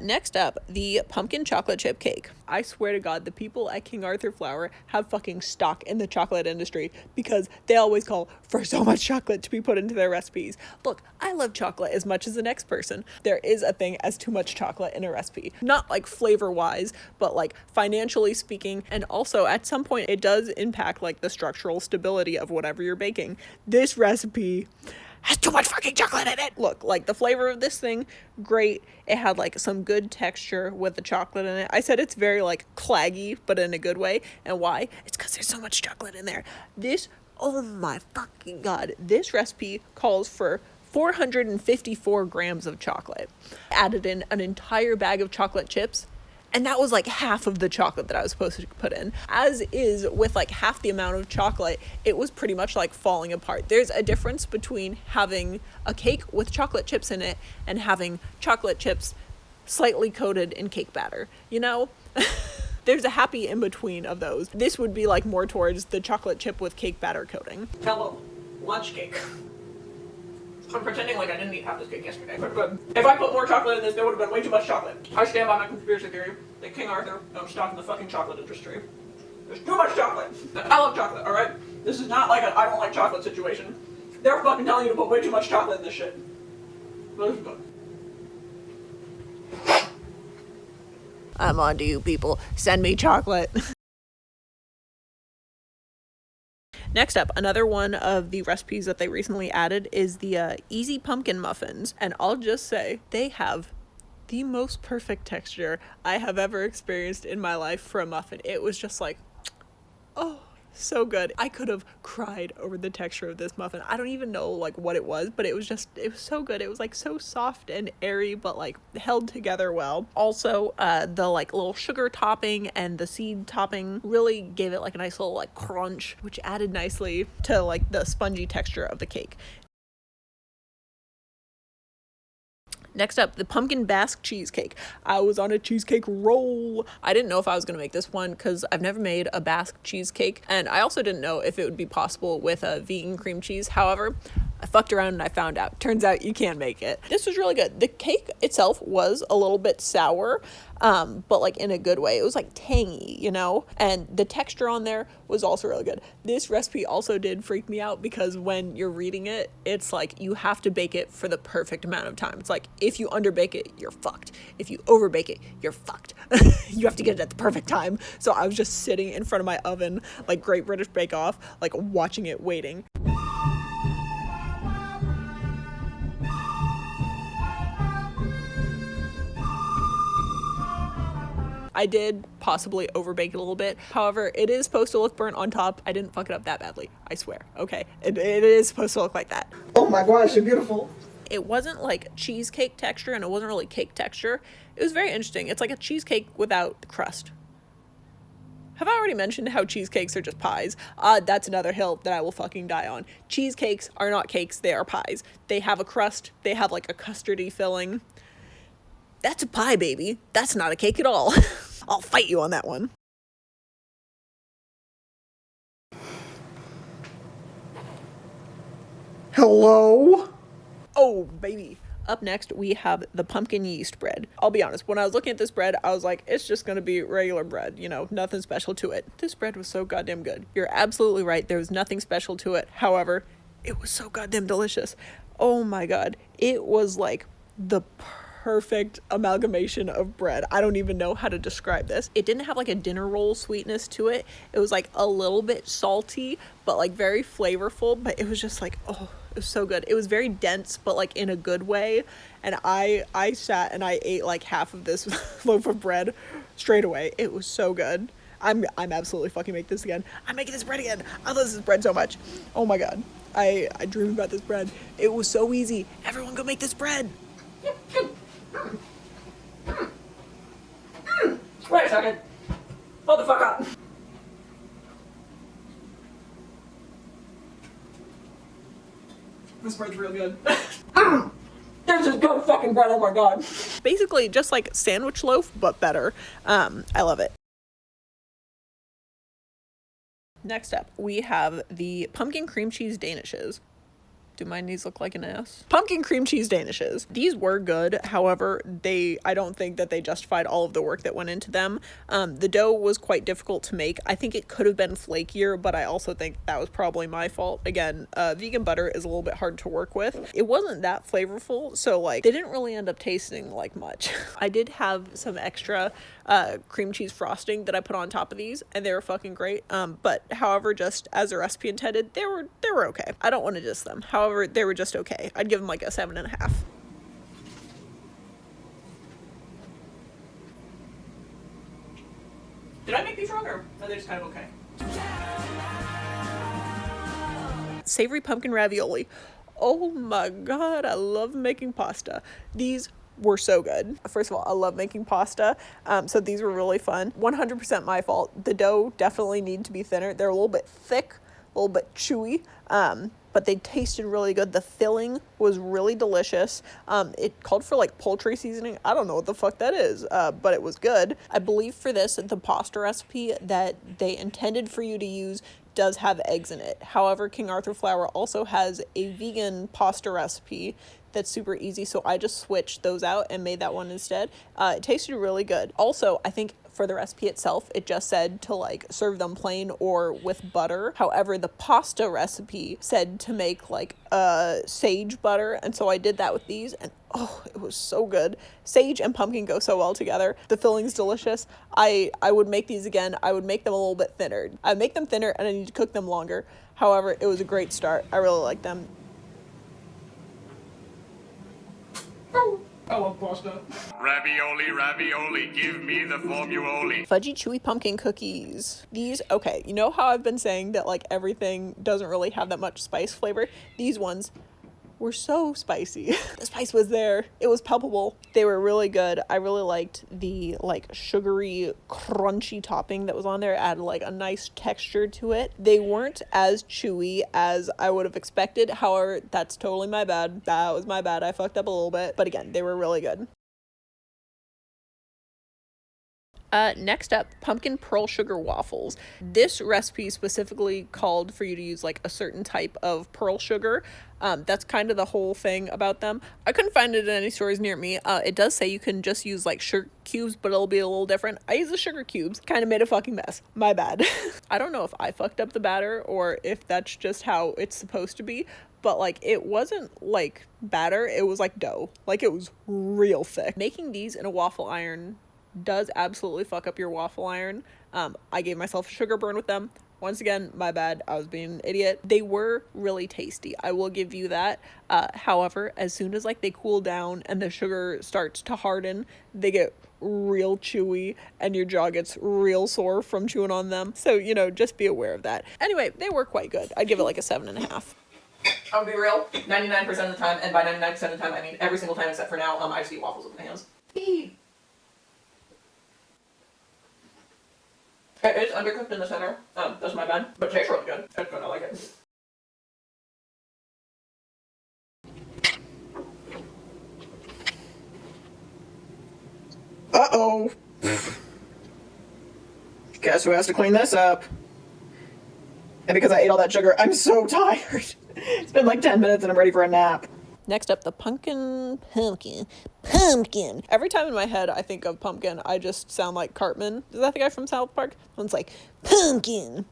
Next up, the pumpkin chocolate chip cake. I swear to God, the people at King Arthur Flour have fucking stock in the chocolate industry because they always call for so much chocolate to be put into their recipes. Look, I love chocolate as much as the next person. There is a thing as too much chocolate in a recipe. Not like flavor-wise, but like financially speaking, and also at some point it does impact like the structural stability of whatever you're baking. This recipe has too much fucking chocolate in it. Look, like the flavor of this thing, great. It had like some good texture with the chocolate in it. I said it's very like claggy, but in a good way. And why? It's because there's so much chocolate in there. This, oh my fucking God, this recipe calls for 454 grams of chocolate. Added in an entire bag of chocolate chips. And that was like half of the chocolate that I was supposed to put in. As is with like half the amount of chocolate, it was pretty much like falling apart. There's a difference between having a cake with chocolate chips in it and having chocolate chips slightly coated in cake batter, you know? There's a happy in between of those. This would be like more towards the chocolate chip with cake batter coating. Hello, lunch cake. I'm pretending like I didn't eat half this cake yesterday, but good. If I put more chocolate in this, there would have been way too much chocolate. I stand by my conspiracy theory that King Arthur owns stock in the fucking chocolate industry. There's too much chocolate. I love chocolate, alright? This is not like a I don't like chocolate situation. They're fucking telling you to put way too much chocolate in this shit. But this is good. I'm on to you people. Send me chocolate. Next up, another one of the recipes that they recently added is the easy pumpkin muffins. And I'll just say, they have the most perfect texture I have ever experienced in my life for a muffin. It was just like, oh, so good. I could have cried over the texture of this muffin. I don't even know like what it was, but it was so good. It was like so soft and airy, but like held together well. Also, the like little sugar topping and the seed topping really gave it like a nice little like crunch, which added nicely to like the spongy texture of the cake. Next up, the pumpkin Basque cheesecake. I was on a cheesecake roll. I didn't know if I was gonna make this one because I've never made a Basque cheesecake, and I also didn't know if it would be possible with a vegan cream cheese. However, I fucked around and I found out. Turns out you can make it. This was really good. The cake itself was a little bit sour, but like in a good way. It was like tangy, you know? And the texture on there was also really good. This recipe also did freak me out because when you're reading it, it's like you have to bake it for the perfect amount of time. It's like if you underbake it, you're fucked. If you overbake it, you're fucked. You have to get it at the perfect time. So I was just sitting in front of my oven, like Great British Bake Off, like watching it, waiting. I did possibly overbake it a little bit. However, it is supposed to look burnt on top. I didn't fuck it up that badly, I swear. Okay, it is supposed to look like that. Oh my gosh, you're beautiful. It wasn't like cheesecake texture and it wasn't really cake texture. It was very interesting. It's like a cheesecake without the crust. Have I already mentioned how cheesecakes are just pies? That's another hill that I will fucking die on. Cheesecakes are not cakes, they are pies. They have a crust, they have like a custardy filling. That's a pie, baby. That's not a cake at all. I'll fight you on that one. Hello? Oh, baby. Up next, we have the pumpkin yeast bread. I'll be honest, when I was looking at this bread, I was like, it's just gonna be regular bread, you know, nothing special to it. This bread was so goddamn good. You're absolutely right, there was nothing special to it. However, it was so goddamn delicious. Oh my god. It was like the perfect amalgamation of bread. I don't even know how to describe this. It didn't have like a dinner roll sweetness to it. It was like a little bit salty, but like very flavorful, but it was just like, oh, it was so good. It was very dense, but like in a good way. And I sat and I ate like half of this loaf of bread straight away. It was so good. I'm absolutely fucking make this again. I'm making this bread again. I love this bread so much. Oh my god. I dream about this bread. It was so easy. Everyone go make this bread. Wait a second. Hold the fuck up. This bread's real good. This is good fucking bread, oh my god. Basically just like sandwich loaf, but better. I love it. Next up, we have the pumpkin cream cheese danishes. Do my knees look like an ass? Pumpkin cream cheese danishes. These were good. However, I don't think that they justified all of the work that went into them. The dough was quite difficult to make. I think it could have been flakier, but I also think that was probably my fault. Again, vegan butter is a little bit hard to work with. It wasn't that flavorful, so like they didn't really end up tasting like much. I did have some extra cream cheese frosting that I put on top of these, and they were fucking great. But however, just as the recipe intended, they were okay. I don't want to diss them. However, they were just okay. I'd give them like a 7.5. Did I make these wrong, or are they just kind of okay? Savory pumpkin ravioli. Oh my god, I love making pasta. These were so good. First of all, I love making pasta, so these were really fun. 100% my fault. The dough definitely needed to be thinner. They're a little bit thick, a little bit chewy, but they tasted really good. The filling was really delicious. It called for like poultry seasoning. I don't know what the fuck that is, but it was good. I believe for this, the pasta recipe that they intended for you to use does have eggs in it. However, King Arthur Flour also has a vegan pasta recipe that's super easy, so I just switched those out and made that one instead. It tasted really good. Also, I think for the recipe itself, it just said to like serve them plain or with butter. However, the pasta recipe said to make like sage butter, and so I did that with these, and oh, it was so good. Sage and pumpkin go so well together. The filling's delicious. I would make these again. I would make them a little bit thinner. I make them thinner and I need to cook them longer. However, it was a great start. I really like them. I love pasta. Ravioli, ravioli, give me the formuoli. Fudgy-Chewy pumpkin cookies. These, okay, you know how I've been saying that like everything doesn't really have that much spice flavor? These ones were so spicy. The spice was there. It was palpable. They were really good. I really liked the like sugary, crunchy topping that was on there. It added like a nice texture to it. They weren't as chewy as I would have expected. However, that's totally my bad. That was my bad. I fucked up a little bit. But again, they were really good. Next up, pumpkin pearl sugar waffles. This recipe specifically called for you to use like a certain type of pearl sugar. That's kind of the whole thing about them. I couldn't find it in any stores near me. It does say you can just use like sugar cubes, but it'll be a little different. I use the sugar cubes. Kind of made a fucking mess. My bad. I don't know if I fucked up the batter or if that's just how it's supposed to be, but like it wasn't like batter. It was like dough. Like it was real thick. Making these in a waffle iron does absolutely fuck up your waffle iron. I gave myself a sugar burn with them. Once again, my bad. I was being an idiot. They were really tasty. I will give you that. However, as soon as like they cool down and the sugar starts to harden, they get real chewy and your jaw gets real sore from chewing on them. So, you know, just be aware of that. Anyway, they were quite good. I'd give it like a 7.5. I'll be real. 99% of the time, and by 99% of the time, I mean every single time except for now, I just eat waffles with my hands. It is undercooked in the center. That's my bad. But it tastes really good. It's good. I like it. Uh-oh. Guess who has to clean this up? And because I ate all that sugar, I'm so tired. It's been like 10 minutes and I'm ready for a nap. Next up, the pumpkin. Every time in my head I think of pumpkin, I just sound like Cartman. Is that the guy from South Park? One's like, pumpkin.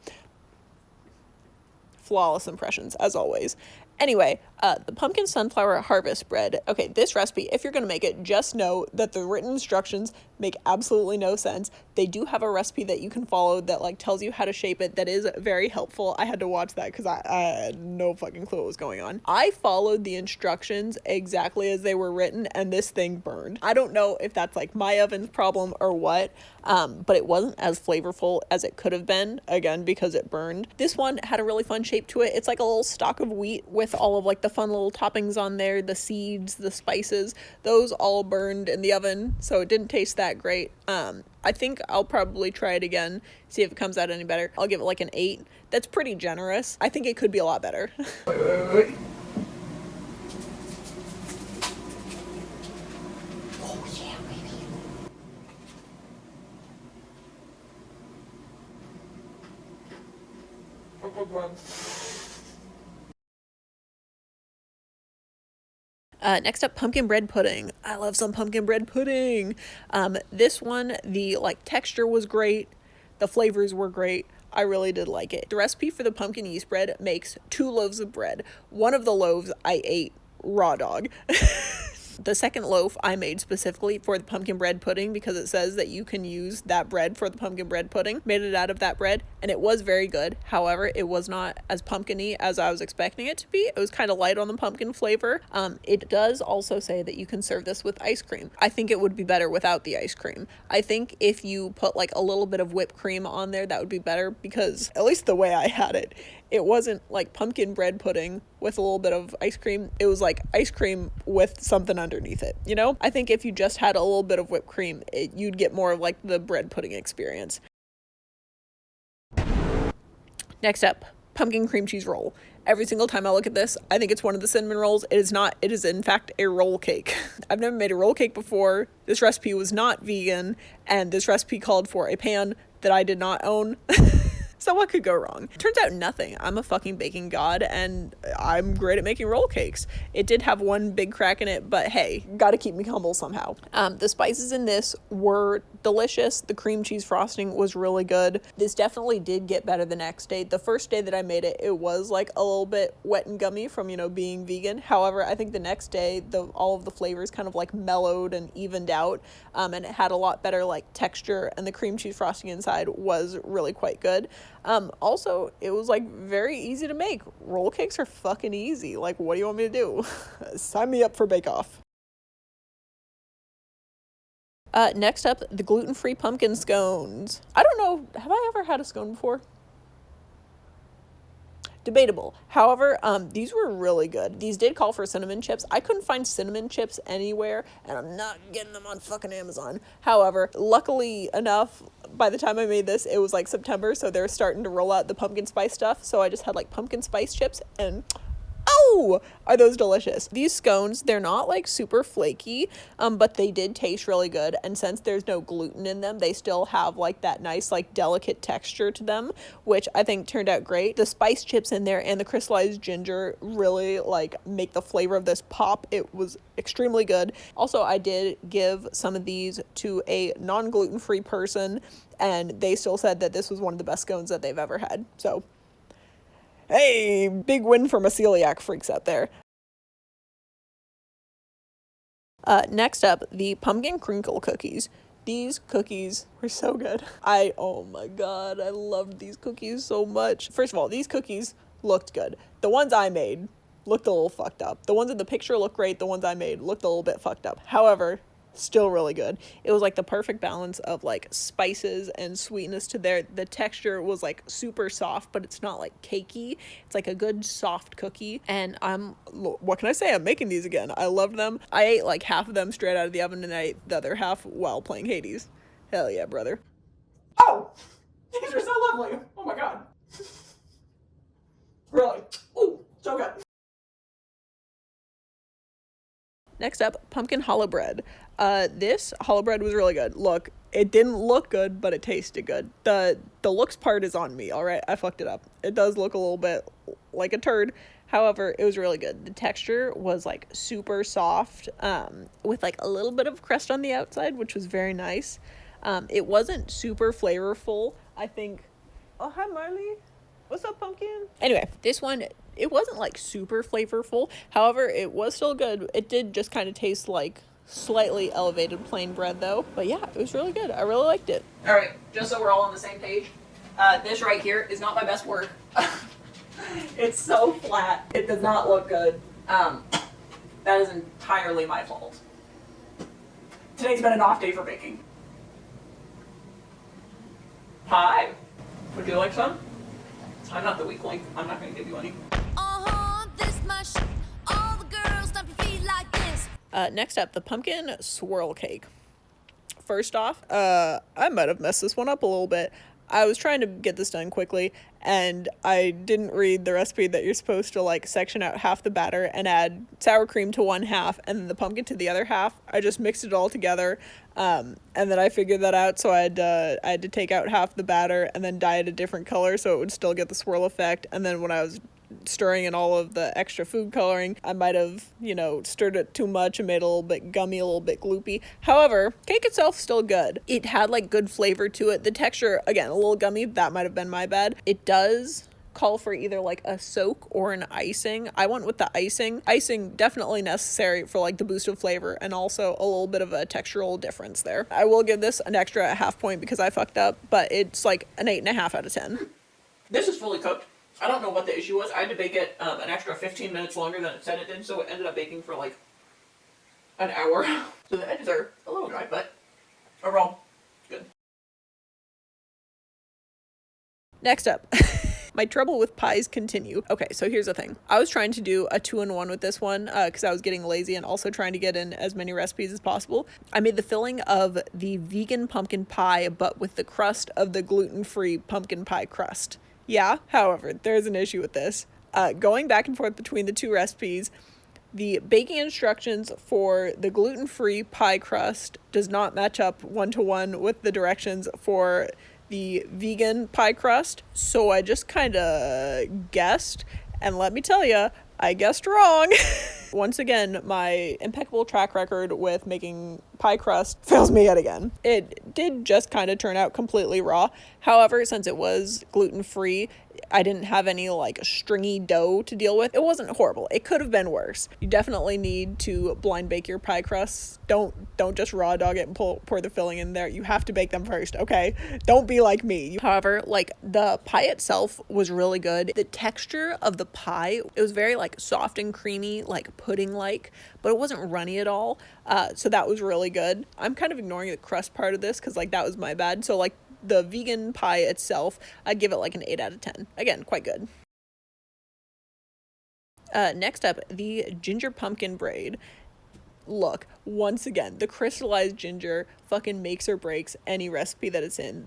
Flawless impressions, as always. Anyway, the pumpkin sunflower harvest bread. Okay, this recipe, if you're going to make it, just know that the written instructions make absolutely no sense. They do have a recipe that you can follow that like tells you how to shape it that is very helpful. I had to watch that because I had no fucking clue what was going on. I followed the instructions exactly as they were written and this thing burned. I don't know if that's like my oven's problem or what, but it wasn't as flavorful as it could have been, again, because it burned. This one had a really fun shape to it. It's like a little stalk of wheat with all of like the fun little toppings on there, the seeds, the spices, those all burned in the oven, so it didn't taste that great. I think I'll probably try it again, see if it comes out any better. I'll give it like an 8. That's pretty generous. I think it could be a lot better. Wait. Oh yeah, baby. A good one. Next up, pumpkin bread pudding. I love some pumpkin bread pudding. This one, the like texture was great. The flavors were great. I really did like it. The recipe for the pumpkin yeast bread makes 2 loaves of bread. One of the loaves I ate raw dog. The second loaf I made specifically for the pumpkin bread pudding because it says that you can use that bread for the pumpkin bread pudding. Made it out of that bread and it was very good. However, it was not as pumpkin-y as I was expecting it to be. It was kind of light on the pumpkin flavor. It does also say that you can serve this with ice cream. I think it would be better without the ice cream. I think if you put like a little bit of whipped cream on there, that would be better because at least the way I had it, it wasn't like pumpkin bread pudding with a little bit of ice cream. It was like ice cream with something underneath it, you know? I think if you just had a little bit of whipped cream, you'd get more of like the bread pudding experience. Next up, pumpkin cream cheese roll. Every single time I look at this, I think it's one of the cinnamon rolls. It is not. It is in fact a roll cake. I've never made a roll cake before. This recipe was not vegan, and this recipe called for a pan that I did not own. So what could go wrong? Turns out nothing. I'm a fucking baking god and I'm great at making roll cakes. It did have one big crack in it, but hey, gotta keep me humble somehow. The spices in this were delicious. The cream cheese frosting was really good. This definitely did get better the next day. The first day that I made it, it was like a little bit wet and gummy from, you know, being vegan. However, I think the next day, all of the flavors kind of like mellowed and evened out, and it had a lot better like texture, and the cream cheese frosting inside was really quite good. Also, it was like very easy to make. Roll cakes are fucking easy. Like, what do you want me to do? Sign me up for Bake Off. Next up, the gluten-free pumpkin scones. I don't know, have I ever had a scone before? Debatable. However, these were really good. These did call for cinnamon chips. I couldn't find cinnamon chips anywhere, and I'm not getting them on fucking Amazon. However, luckily enough, by the time I made this, it was like September, so they're starting to roll out the pumpkin spice stuff. So I just had like pumpkin spice chips, and oh, are those delicious. These scones, they're not like super flaky, but they did taste really good. And since there's no gluten in them, they still have like that nice, like delicate texture to them, which I think turned out great. The spice chips in there and the crystallized ginger really like make the flavor of this pop. It was extremely good. Also, I did give some of these to a non-gluten-free person, and they still said that this was one of the best scones that they've ever had. So hey, big win for my celiac freaks out there. Next up, the pumpkin crinkle cookies. These cookies were so good. Oh my god, I loved these cookies so much. First of all, these cookies looked good. The ones I made looked a little fucked up. The ones in the picture looked great. The ones I made looked a little bit fucked up. However, still really good. It was like the perfect balance of like spices and sweetness to there. The texture was like super soft, but it's not like cakey. It's like a good soft cookie. And what can I say? I'm making these again. I loved them. I ate like half of them straight out of the oven, and I ate the other half while playing Hades. Hell yeah, brother. Oh, these are so lovely. Oh my god. Really? Ooh, so good. Next up, pumpkin challah bread. This challah bread was really good. Look, it didn't look good, but it tasted good. The looks part is on me, all right? I fucked it up. It does look a little bit like a turd. However, it was really good. The texture was like super soft, with like a little bit of crust on the outside, which was very nice. It wasn't super flavorful. I think, oh, hi Marley. What's up, pumpkin? Anyway, this one, it wasn't like super flavorful. However, it was still good. It did just kind of taste like slightly elevated plain bread though. But yeah, it was really good. I really liked it. All right, just so we're all on the same page, this right here is not my best work. It's so flat. It does not look good. That is entirely my fault. Today's been an off day for baking. Hi. Would you like some? I'm not the weak link. I'm not going to give you any. This much. All the girls stomp your feet like this. Next up, the pumpkin swirl cake. First off, I might have messed this one up a little bit. I was trying to get this done quickly, and I didn't read the recipe that you're supposed to like section out half the batter and add sour cream to one half and then the pumpkin to the other half. I just mixed it all together, and then I figured that out, so I had to take out half the batter and then dye it a different color so it would still get the swirl effect. And then when I was stirring in all of the extra food coloring, I might have, stirred it too much and made it a little bit gummy, a little bit gloopy. However, cake itself still good. It had like good flavor to it. The texture, again, a little gummy. That might have been my bad. It does call for either like a soak or an icing. I went with the icing. Icing definitely necessary for like the boost of flavor and also a little bit of a textural difference there. I will give this an extra half point because I fucked up, but it's like an 8.5 out of 10. This is fully cooked. I don't know what the issue was. I had to bake it an extra 15 minutes longer than it said it did, so it ended up baking for like an hour. So the edges are a little dry, but overall, good. Next up, my trouble with pies continue. Okay, so here's the thing. I was trying to do a 2-in-1 with this one because I was getting lazy and also trying to get in as many recipes as possible. I made the filling of the vegan pumpkin pie, but with the crust of the gluten-free pumpkin pie crust. Yeah, however, there's an issue with this. Going back and forth between the two recipes, the baking instructions for the gluten-free pie crust does not match up 1-to-1 with the directions for the vegan pie crust. So I just kind of guessed, and let me tell you, I guessed wrong. Once again, my impeccable track record with making pie crust fails me yet again. It did just kind of turn out completely raw. However, since it was gluten-free, I didn't have any like stringy dough to deal with. It wasn't horrible. It could have been worse. You definitely need to blind bake your pie crusts. Don't just raw dog it and pour the filling in there. You have to bake them first, okay? Don't be like me. However, like the pie itself was really good. The texture of the pie, it was very like soft and creamy, like pudding-like, but it wasn't runny at all. So that was really good. I'm kind of ignoring the crust part of this because like that was my bad. So like the vegan pie itself, I'd give it like an 8 out of 10. Again, quite good. Next up, the ginger pumpkin braid. Look, once again, the crystallized ginger fucking makes or breaks any recipe that it's in.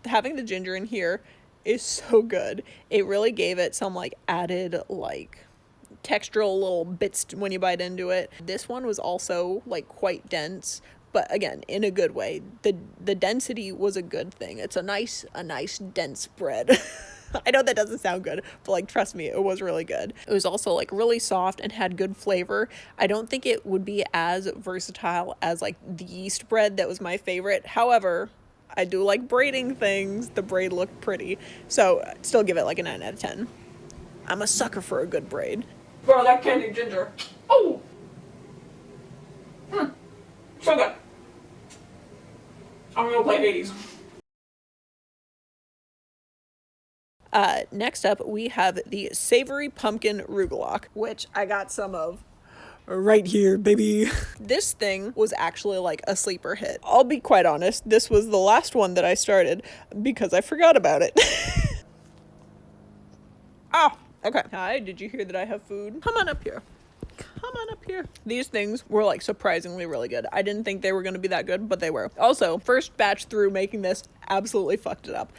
Having the ginger in here is so good. It really gave it some like added like textural little bits when you bite into it. This one was also like quite dense, but again, in a good way. The density was a good thing. It's a nice dense bread. I know that doesn't sound good, but like trust me, it was really good. It was also like really soft and had good flavor. I don't think it would be as versatile as like the yeast bread that was my favorite. However, I do like braiding things. The braid looked pretty, so I'd still give it like a 9 out of 10. I'm a sucker for a good braid. Bro, that candied ginger. Oh! So good. I'm gonna play Hades. Next up, we have the Savory Pumpkin Rugelach, which I got some of right here, baby. This thing was actually like a sleeper hit. I'll be quite honest, this was the last one that I started because I forgot about it. Oh, okay. Hi, did you hear that I have food? Come on up here. Come on up here. These things were like surprisingly really good. I didn't think they were going to be that good, but they were. Also, first batch through making this absolutely fucked it up.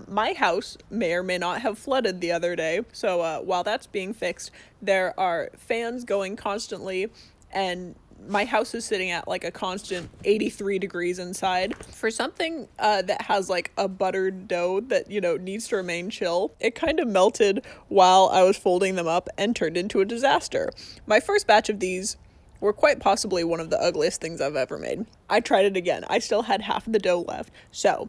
My house may or may not have flooded the other day. So while that's being fixed, there are fans going constantly and my house is sitting at like a constant 83 degrees inside. For something that has like a buttered dough that, you know, needs to remain chill, it kind of melted while I was folding them up and turned into a disaster. My first batch of these were quite possibly one of the ugliest things I've ever made. I tried it again. I still had half of the dough left. So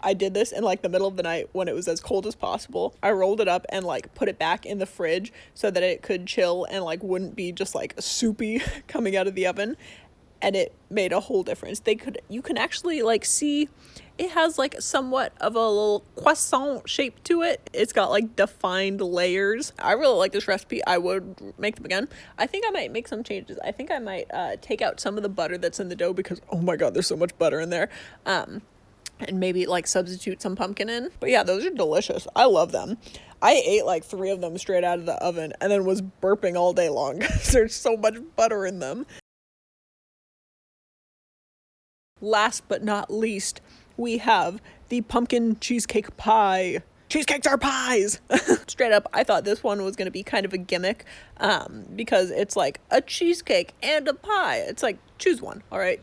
I did this in like the middle of the night when it was as cold as possible. I rolled it up and like put it back in the fridge so that it could chill and like wouldn't be just like soupy coming out of the oven. And it made a whole difference. You can actually like see it has like somewhat of a little croissant shape to it. It's got like defined layers. I really like this recipe. I would make them again. I think I might make some changes. I think I might take out some of the butter that's in the dough because, oh my God, there's so much butter in there. And maybe like substitute some pumpkin in. But yeah, those are delicious. I love them. I ate like 3 of them straight out of the oven and then was burping all day long because there's so much butter in them. Last but not least, we have the pumpkin cheesecake pie. Cheesecakes are pies! Straight up, I thought this one was going to be kind of a gimmick because it's like a cheesecake and a pie. It's like, choose one, all right?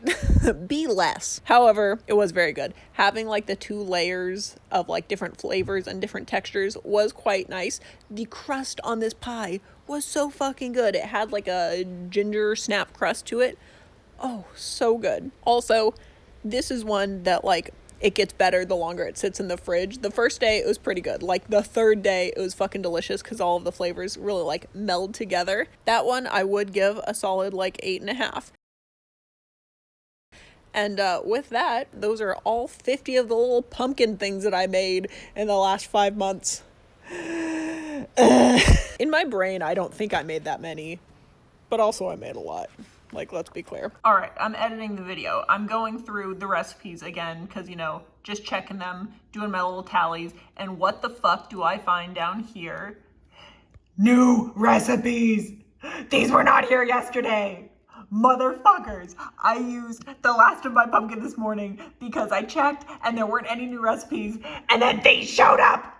Be less. However, it was very good. Having like the 2 layers of like different flavors and different textures was quite nice. The crust on this pie was so fucking good. It had like a ginger snap crust to it. Oh, so good. Also, this is one that like it gets better the longer it sits in the fridge. The first day it was pretty good. Like the third day it was fucking delicious because all of the flavors really like meld together. That one I would give a solid like 8.5. And with that, those are all 50 of the little pumpkin things that I made in the last 5 months. In my brain, I don't think I made that many, but also I made a lot. Like, let's be clear. All right, I'm editing the video. I'm going through the recipes again because, you know, just checking them, doing my little tallies. And what the fuck do I find down here? New recipes! These were not here yesterday! Motherfuckers! I used the last of my pumpkin this morning because I checked and there weren't any new recipes, and then these showed up!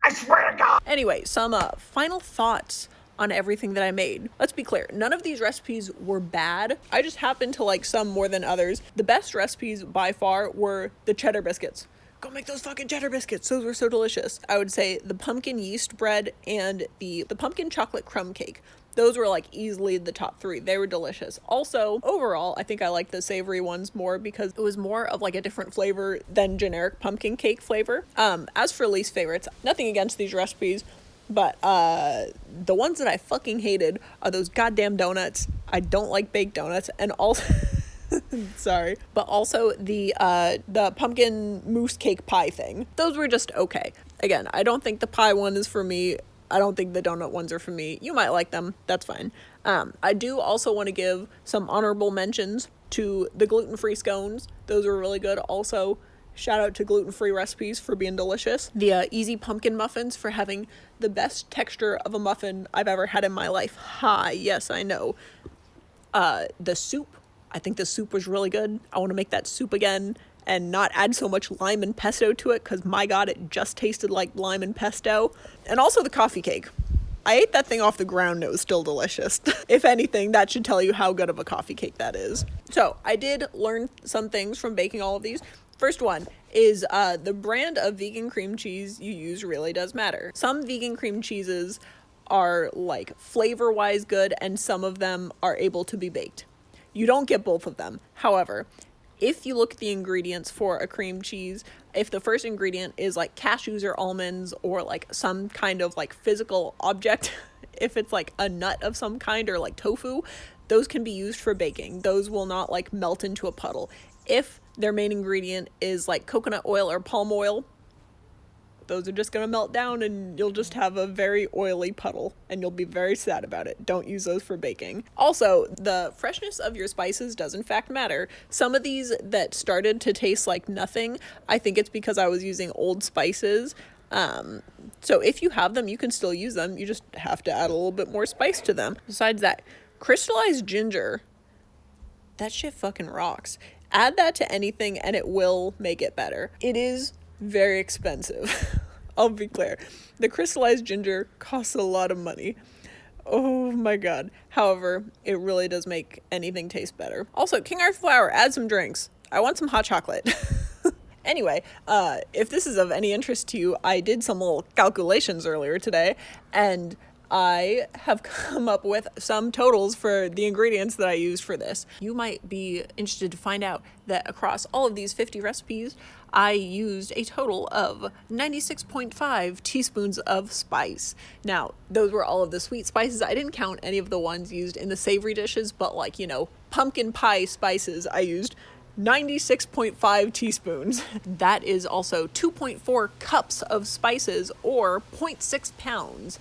I swear to God! Anyway, some final thoughts on everything that I made. Let's be clear, none of these recipes were bad. I just happened to like some more than others. The best recipes by far were the cheddar biscuits. Go make those fucking cheddar biscuits. Those were so delicious. I would say the pumpkin yeast bread and the pumpkin chocolate crumb cake. Those were like easily the top 3. They were delicious. Also, overall, I think I like the savory ones more because it was more of like a different flavor than generic pumpkin cake flavor. As for least favorites, nothing against these recipes, but the ones that I fucking hated are those goddamn donuts. I don't like baked donuts. And also sorry, but also the pumpkin mousse cake pie thing. Those were just okay. Again, I don't think the pie one is for me. I don't think the donut ones are for me. You might like them. That's fine. I do also want to give some honorable mentions to the gluten-free scones. Those were really good. Also, shout out to Gluten-Free Recipes for being delicious. The easy pumpkin muffins for having the best texture of a muffin I've ever had in my life. Hi, yes, I know. The soup, I think the soup was really good. I want to make that soup again and not add so much lime and pesto to it because my God, it just tasted like lime and pesto. And also the coffee cake. I ate that thing off the ground and it was still delicious. If anything, that should tell you how good of a coffee cake that is. So I did learn some things from baking all of these. First one is the brand of vegan cream cheese you use really does matter. Some vegan cream cheeses are like flavor-wise good and some of them are able to be baked. You don't get both of them. However, if you look at the ingredients for a cream cheese, if the first ingredient is like cashews or almonds or like some kind of like physical object, if it's like a nut of some kind or like tofu, those can be used for baking. Those will not like melt into a puddle. If their main ingredient is like coconut oil or palm oil, those are just gonna melt down and you'll just have a very oily puddle and you'll be very sad about it. Don't use those for baking. Also, the freshness of your spices does in fact matter. Some of these that started to taste like nothing, I think it's because I was using old spices. So if you have them, you can still use them. You just have to add a little bit more spice to them. Besides that, crystallized ginger, that shit fucking rocks. Add that to anything and it will make it better. It is very expensive. I'll be clear. The crystallized ginger costs a lot of money. Oh my god. However, it really does make anything taste better. Also, King Arthur flour, add some drinks. I want some hot chocolate. Anyway, if this is of any interest to you, I did some little calculations earlier today, and I have come up with some totals for the ingredients that I used for this. You might be interested to find out that across all of these 50 recipes, I used a total of 96.5 teaspoons of spice. Now, those were all of the sweet spices. I didn't count any of the ones used in the savory dishes, but like, you know, pumpkin pie spices, I used 96.5 teaspoons. That is also 2.4 cups of spices, or 0.6 pounds.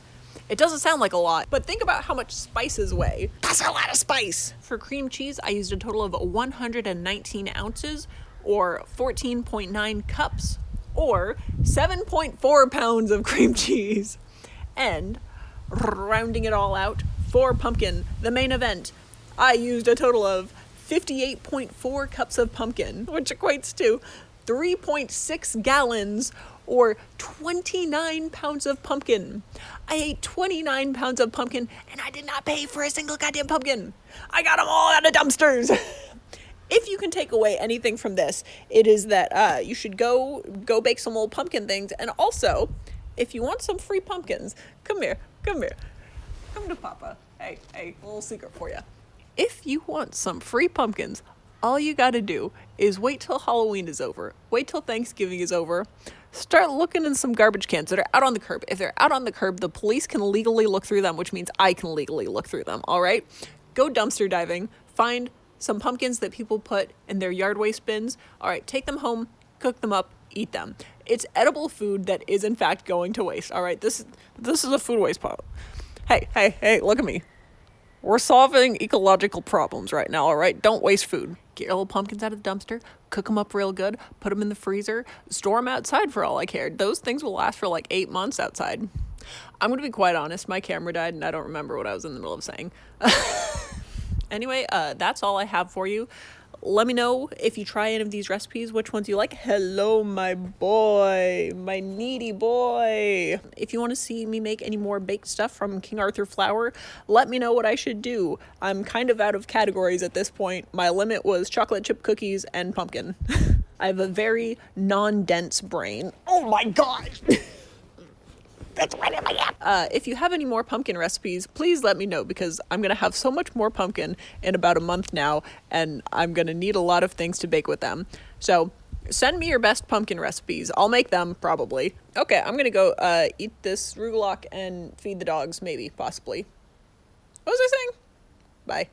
It doesn't sound like a lot, but think about how much spices weigh. That's a lot of spice! For cream cheese, I used a total of 119 ounces, or 14.9 cups, or 7.4 pounds of cream cheese. And, rounding it all out, for pumpkin, the main event, I used a total of 58.4 cups of pumpkin, which equates to 3.6 gallons, or 29 pounds of pumpkin. I ate 29 pounds of pumpkin, and I did not pay for a single goddamn pumpkin. I got them all out of dumpsters. If you can take away anything from this, it is that you should go bake some little pumpkin things. And also, if you want some free pumpkins, come here. Come to Papa. Hey, a little secret for you. If you want some free pumpkins, all you gotta do is wait till Halloween is over. Wait till Thanksgiving is over. Start looking in some garbage cans that are out on the curb. If they're out on the curb, the police can legally look through them, which means I can legally look through them, all right? Go dumpster diving. Find some pumpkins that people put in their yard waste bins. All right, take them home, cook them up, eat them. It's edible food that is, in fact, going to waste, all right? This is a food waste pot. Hey, look at me. We're solving ecological problems right now, all right? Don't waste food. Get your little pumpkins out of the dumpster, cook them up real good, put them in the freezer, store them outside for all I care. Those things will last for like 8 months outside. I'm going to be quite honest. My camera died, and I don't remember what I was in the middle of saying. Anyway, that's all I have for you. Let me know if you try any of these recipes, which ones you like. Hello, my boy, my needy boy. If you want to see me make any more baked stuff from King Arthur flour, let me know what I should do. I'm kind of out of categories at this point. My limit was chocolate chip cookies and pumpkin. I have a very non-dense brain. Oh my god! That's right in my lap. If you have any more pumpkin recipes, please let me know, because I'm going to have so much more pumpkin in about a month now, and I'm going to need a lot of things to bake with them. So send me your best pumpkin recipes. I'll make them, probably. Okay, I'm going to go eat this rugelach and feed the dogs, maybe, possibly. What was I saying? Bye.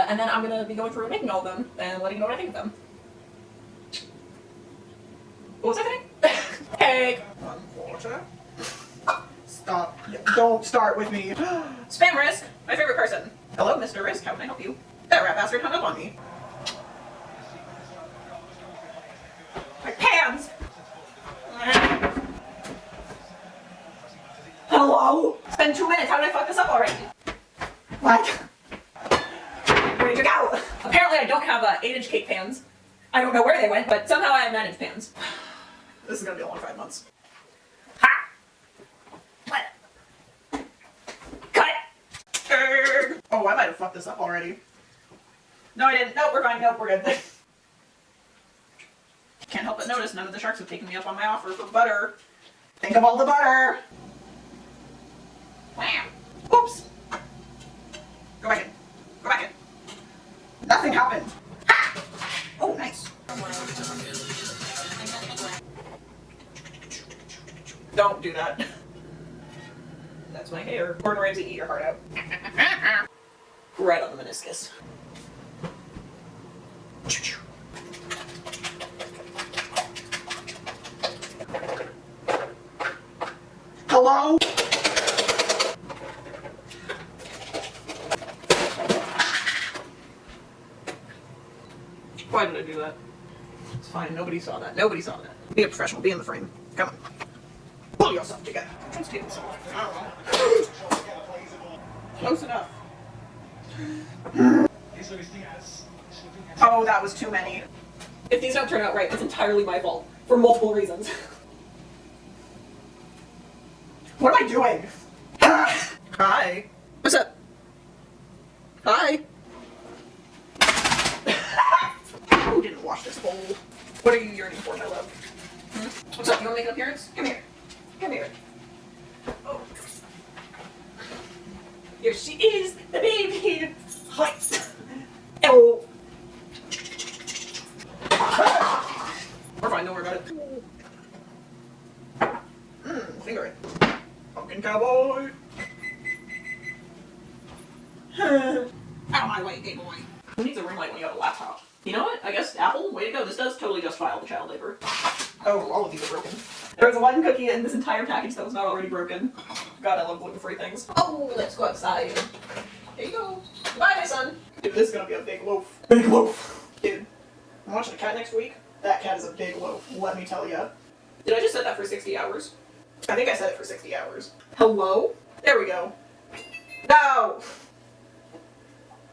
And then I'm going to be going through and making all of them and letting you know what I think of them. What was I saying? Cake. 1/4. Stop. Don't start with me. Spam Risk, my favorite person. Hello, Mr. Risk. How can I help you? That rat bastard hung up on me. My pants! Hello? It's been 2 minutes. How did I fuck this up already? What? Where'd you go? Apparently I don't have 8-inch cake pans. I don't know where they went, but somehow I have 9-inch pans. This is gonna be a long 5 months. Ha! What? Cut it! Oh, I might have fucked this up already. No, I didn't. Nope, we're fine. Nope, we're good. Can't help but notice none of the sharks have taken me up on my offer for butter. Think of all the butter! Wham! Oops! Go back in. Go back in. Nothing happened. Ha! Oh, nice. Don't do that. That's my hair. Gordon Ramsay, eat your heart out. Right on the meniscus. Hello? Why did I do that? It's fine. Nobody saw that. Nobody saw that. Be a professional. Be in the frame. Come on. Pull yourself together. Just do this. I don't know. Close enough. Oh, that was too many. If these don't turn out right, it's entirely my fault. For multiple reasons. What am I doing? Hi. What's up? Hi. Who didn't wash this bowl? What are you yearning for, my love? Hmm? What's up? You want to make an appearance? Come here. Come here. Oh. Here she is, the baby. Hi. Oh. We're fine, don't worry about it. Finger it. Pumpkin cowboy. Out of my way, gay boy. Who needs a ring light when you have a laptop? You know what? I guess Apple, way to go. This does totally just file the child labor. Oh, all of these are broken. There was one cookie in this entire package that was not already broken. God, I love gluten-free things. Oh, let's go outside. There you go. Bye, my son. Dude, this is gonna be a big loaf. Big loaf. Dude, I'm watching a cat next week. That cat is a big loaf, let me tell ya. Did I just set that for 60 hours? I think I set it for 60 hours. Hello? There we go. No!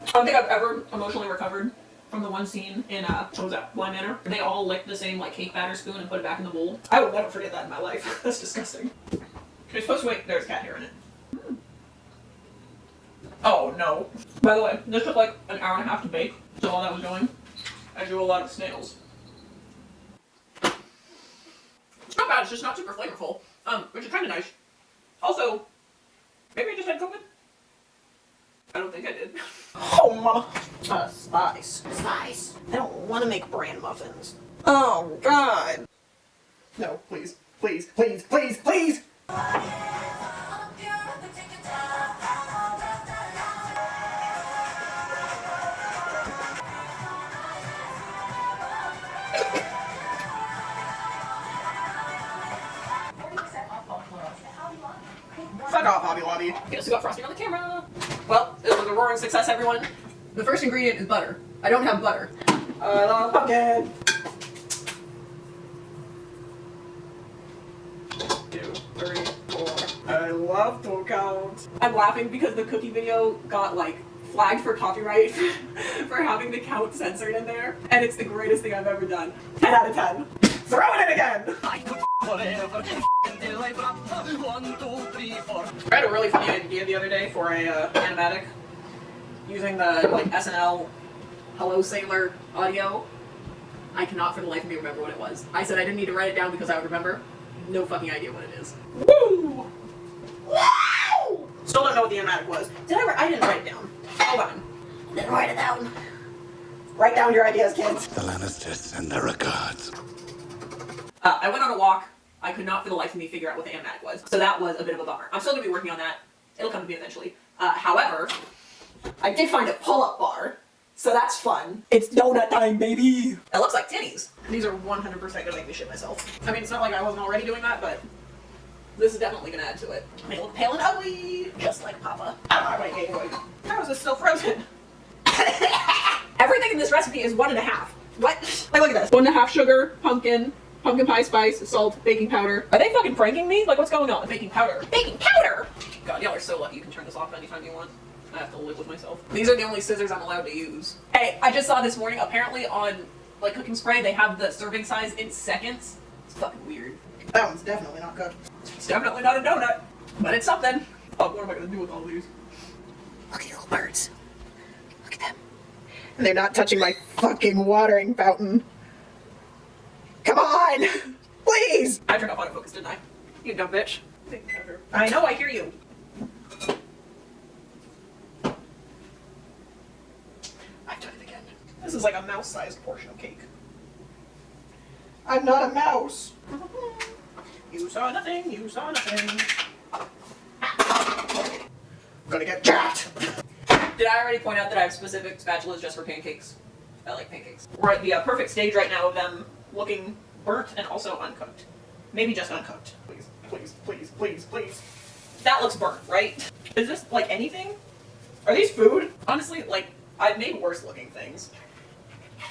I don't think I've ever emotionally recovered from the one scene in, what was that, Blind Manor? They all licked the same, like, cake batter spoon and put it back in the bowl. I will never forget that in my life. That's disgusting. You're supposed to wait, there's cat hair in it. Oh, no. By the way, this took like an hour and a half to bake, so while that was going, I drew a lot of snails. It's not bad, it's just not super flavorful. Which is kind of nice. Also, maybe I just had COVID? I don't think I did. Oh, mama. Spice. Spice. I don't want to make Bran muffins. Oh, God. No, please. Please, please, please, please! Fuck off, Hobby Lobby. Guess who got frosting on the camera? Well, it was a roaring success, everyone. The first ingredient is butter. I don't have butter. I love pumpkin. 2, 3, 4. I love to count. I'm laughing because the cookie video got like flagged for copyright for having the count censored in there, and it's the greatest thing I've ever done. 10 out of 10. Throw it in again! I had a really funny idea the other day for a animatic using the like SNL Hello Sailor audio. I cannot for the life of me remember what it was. I said I didn't need to write it down because I would remember. No fucking idea what it is. Woo! Wow! Still don't know what the animatic was. I didn't write it down. Hold on. Didn't write it down. Write down your ideas, kids. The Lannisters send their regards. I went on a walk. I could not for the life of me figure out what the animatic was. So that was a bit of a bummer. I'm still going to be working on that. It'll come to me eventually. However, I did find a pull-up bar. So that's fun. It's donut time, baby! It looks like titties. These are 100% going to make me shit myself. I mean, it's not like I wasn't already doing that, but this is definitely going to add to it. May look pale and ugly, just like Papa. Out of my way, Game Boy. How is this still frozen? Everything in this recipe is 1.5. What? Like, look at this. 1.5 sugar, pumpkin pie spice, salt, baking powder. Are they fucking pranking me? Like, what's going on? Baking powder. Baking powder! God, y'all are so lucky you can turn this off anytime you want. I have to live with myself. These are the only scissors I'm allowed to use. Hey, I just saw this morning, apparently on, like, Cooking Spray, they have the serving size in seconds. It's fucking weird. That one's definitely not good. It's definitely not a donut, but it's something. Oh, what am I gonna do with all these? Look at these little birds. Look at them. And they're not touching my fucking watering fountain. Come on! Please! I turned off autofocus, didn't I? You dumb bitch. I know, I hear you. I've done it again. This is like a mouse-sized portion of cake. I'm not a mouse. You saw nothing, you saw nothing. I'm gonna get jacked. Did I already point out that I have specific spatulas just for pancakes? I like pancakes. We're at the perfect stage right now of them looking burnt and also uncooked. Maybe just uncooked. Please, please, please, please, please. That looks burnt, right? Is this like anything? Are these food? Honestly, like, I've made worse looking things.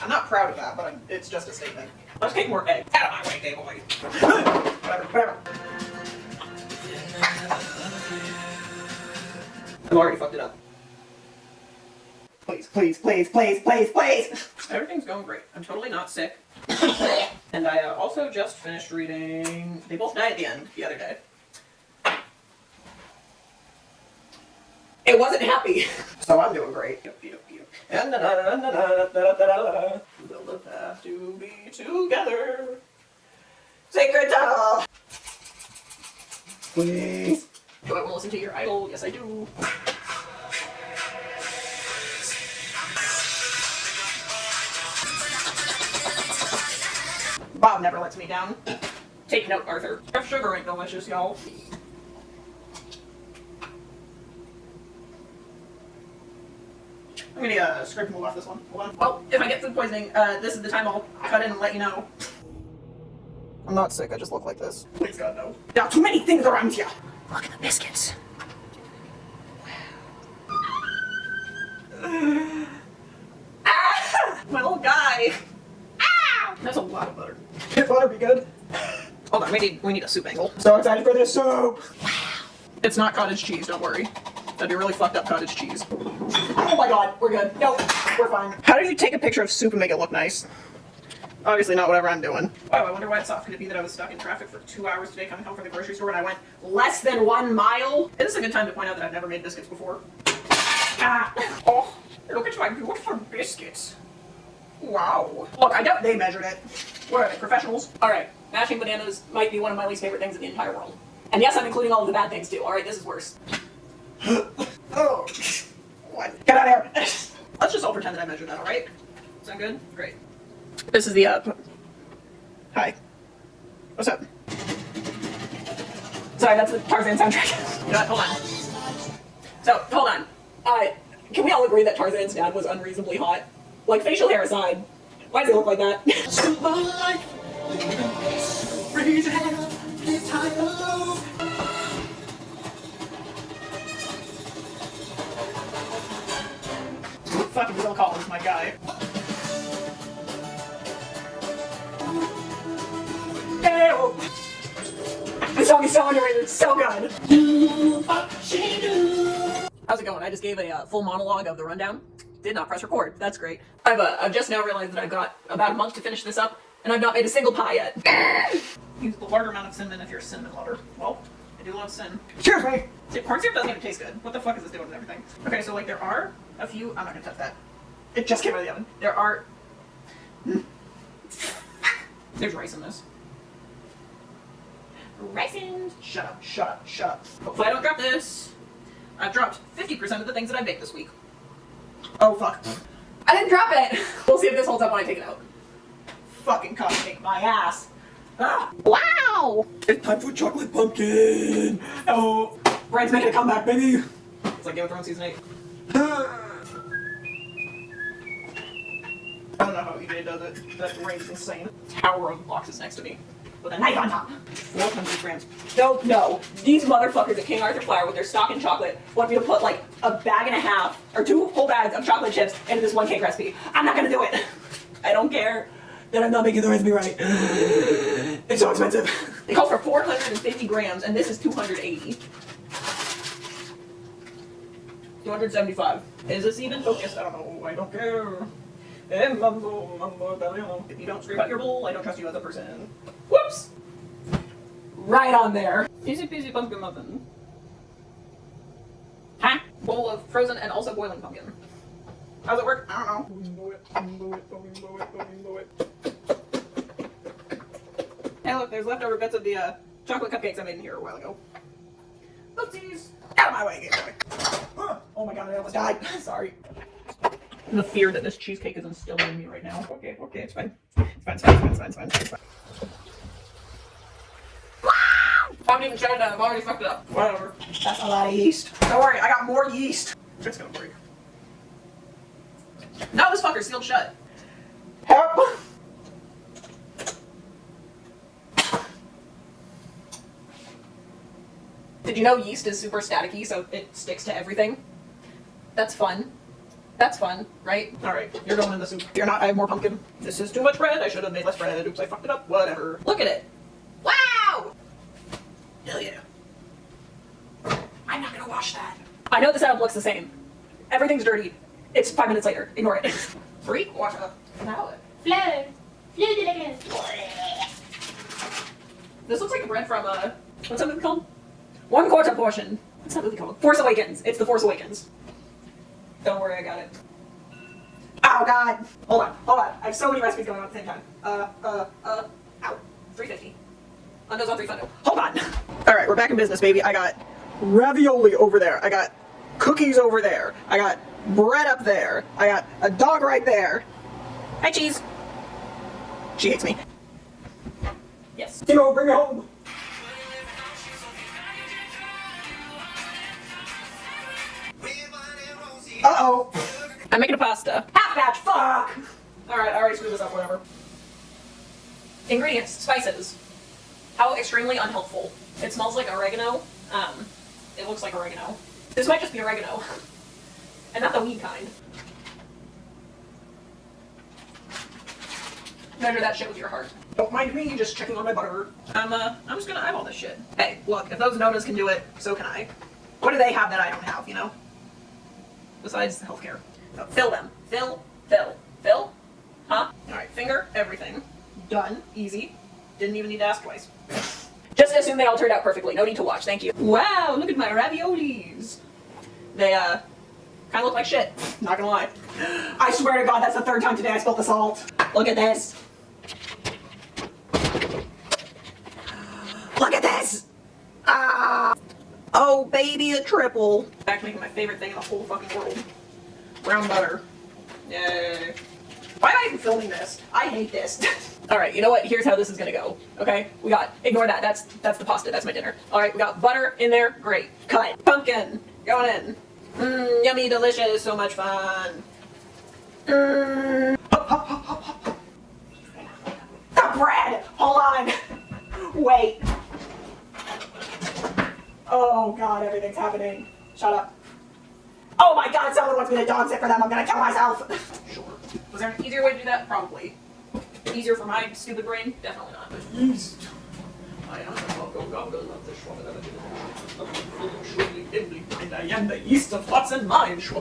I'm not proud of that, but it's just a statement. Let's take more eggs. Out of my way, gay boy. Whatever, whatever. I've already fucked it up. Please, please, please, please, please, please. Everything's going great. I'm totally not sick. And I also just finished reading They Both Die at the End the other day. It wasn't happy. So I'm doing great. And we'll have to be together. Sacred tunnel. Please. Do I want to listen to your idol? Yes, I do. Bob never lets me down. Take note, Arthur. Rough sugar ain't delicious, y'all. I'm gonna scrape and move off this one. Hold on. Well, if I get food poisoning, this is the time I'll cut in and let you know. I'm not sick, I just look like this. Please God, no. There are too many things around here. Look at the biscuits. Ah! My little guy. Ah! That's a lot of butter. Can butter be good? Hold on, we need a soup angle. So excited for this soup! Wow. It's not cottage cheese, don't worry. That'd be really fucked up cottage cheese. Oh my god, we're good. Nope, we're fine. How do you take a picture of soup and make it look nice? Obviously not whatever I'm doing. Oh, I wonder why it's soft. Could it be that I was stuck in traffic for 2 hours today coming home from the grocery store and I went less than 1 mile? This is a good time to point out that I've never made biscuits before. Ah! Oh, look at my beautiful biscuits. Wow. Look, I doubt they measured it. What are they, professionals? Alright, mashing bananas might be one of my least favorite things in the entire world. And yes, I'm including all of the bad things too. Alright, this is worse. Oh. What? Get out of here! Let's just all pretend that I measured that, alright? Sound good? Great. This is the, Hi. What's up? Sorry, that's the Tarzan soundtrack. You know what? Hold on. So, hold on. Can we all agree that Tarzan's dad was unreasonably hot? Like, facial hair aside. Why does he look like that? Fucking Will Collins, my guy. Ew. This song is so underrated, it's so good. How's it going? I just gave a full monologue of the rundown. Did not press record. That's great. I've just now realized that I've got about a month to finish this up, and I've not made a single pie yet. Use the larger amount of cinnamon if you're a cinnamon lover. Well, I do love cinnamon. Cheers, mate! See, corn syrup doesn't even taste good. What the fuck is this doing with everything? Okay, so like there are a few. I'm not gonna touch that. It just came out of the oven. There are. There's rice in this. Raisins! Shut up, shut up, shut up. Hopefully I don't drop this. I've dropped 50% of the things that I baked this week. Oh fuck. I didn't drop it! We'll see if this holds up when I take it out. Fucking cupcake my ass. Ah. Wow! It's time for chocolate pumpkin! Oh! Braid's making a comeback, baby! It's like Game of Thrones Season 8. I don't know how EJ does it. That range is insane. Tower of boxes next to me. With a knife on top. 400 grams. No. These motherfuckers at King Arthur Flour with their stocking chocolate want me to put like a bag and a half or 2 whole bags of chocolate chips into this one cake recipe. I'm not gonna do it. I don't care that I'm not making the recipe right. It's so expensive. It calls for 450 grams and this is 280. 275. Is this even focused? I don't know. I don't care. If you don't scrape out your bowl, I don't trust you as a person. Whoops! Right on there. Easy peasy pumpkin muffin. Huh? Bowl of frozen and also boiling pumpkin. How's it work? I don't know. Hey look, there's leftover bits of the chocolate cupcakes I made in here a while ago. Oopsies! Out of my way, Game Boy. Oh my god, I almost died. Sorry. The fear that this cheesecake is instilling in me right now. Okay, it's fine. It's fine. I haven't even tried that. I've already fucked it up. Whatever. That's a lot of yeast. Don't worry, I got more yeast. It's gonna break. No, this fucker's sealed shut. Help! Did you know yeast is super staticky, so it sticks to everything? That's fun. That's fun, right? Alright, you're going in the soup. You're not, I have more pumpkin. This is too much bread. I should have made less bread. Oops, I fucked it up. Whatever. Look at it. Wow! Hell yeah. I'm not gonna wash that. I know the setup looks the same. Everything's dirty. It's 5 minutes later. Ignore it. 3/4 flour. Flour. Fleur de la crème. This looks like a bread from what's that movie called? 1/4 portion. What's that movie called? Force Awakens. It's the Force Awakens. Don't worry, I got it. Oh god. Hold on. I have so many recipes going on at the same time. Ow. 350. Undoes on 300. Hold on. Alright, we're back in business, baby. I got ravioli over there. I got cookies over there. I got bread up there. I got a dog right there. Hi, Cheese. She hates me. Yes. Timo, bring me home. Uh-oh. I'm making a pasta. Half batch, fuck! Alright, I already screwed this up, whatever. Ingredients, spices. How extremely unhelpful. It smells like oregano. It looks like oregano. This might just be oregano. And not the weed kind. Measure that shit with your heart. Don't mind me just checking on my butter. I'm just gonna eyeball this shit. Hey, look, if those Nonas can do it, so can I. What do they have that I don't have, you know? Besides healthcare. So fill them. Fill. Huh? Alright, finger everything. Done. Easy. Didn't even need to ask twice. Just assume they all turned out perfectly. No need to watch. Thank you. Wow, look at my raviolis. They, kind of look like shit. Not gonna lie. I swear to God, that's the 3rd time today I spilled the salt. Look at this. Look at this! Ah! Oh, baby, a triple. Back to making my favorite thing in the whole fucking world. Brown butter. Yay. Why am I even filming this? I hate this. Alright, you know what? Here's how this is gonna go. Okay? We got, ignore that. That's the pasta. That's my dinner. Alright, we got butter in there. Great. Cut. Pumpkin. Going in. Mmm, yummy, delicious. So much fun. Mmm. The bread! Hold on! Wait. Oh god, everything's happening. Shut up. Oh my god, someone wants me to dog sit for them. I'm gonna kill myself. Sure. Was there an easier way to do that? Probably. Easier for my stupid brain? Definitely not. Yeast. I am the goggle of the and I am the yeast of thoughts and minds. Does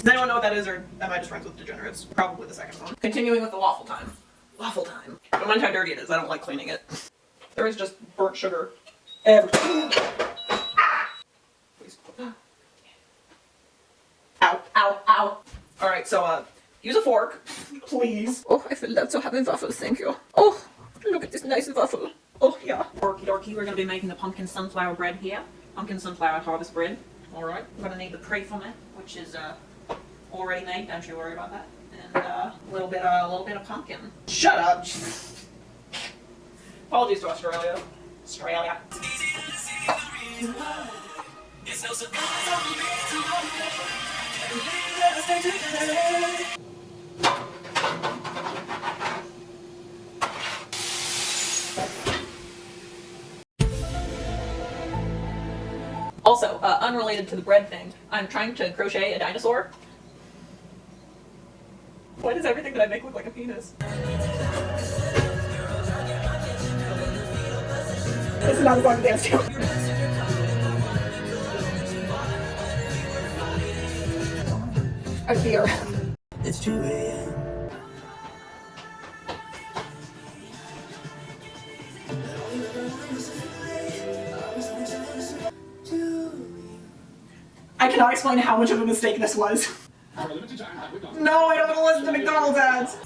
anyone know what that is, or am I just friends with degenerates? Probably the second one. Continuing with the waffle time. Waffle time. Don't mind how dirty it is. I don't like cleaning it. There is just burnt sugar everywhere. Ah! Please. Ow, ow, ow. Alright, so, use a fork, please. Oh, I feel love to having waffles, thank you. Oh, look at this nice waffle. Oh, yeah. Orky dorky, we're gonna be making the pumpkin sunflower bread here. Pumpkin sunflower harvest bread. Alright, we're gonna need the tray from it, which is, already made, don't you worry about that. And, a little bit of pumpkin. Shut up! Apologies to Australia. Australia. Also, unrelated to the bread thing, I'm trying to crochet a dinosaur. Why does everything that I make look like a penis? This is not a song to dance to. I fear. It's 2 a.m. I cannot explain how much of a mistake this was. No, I don't want to listen to McDonald's ads.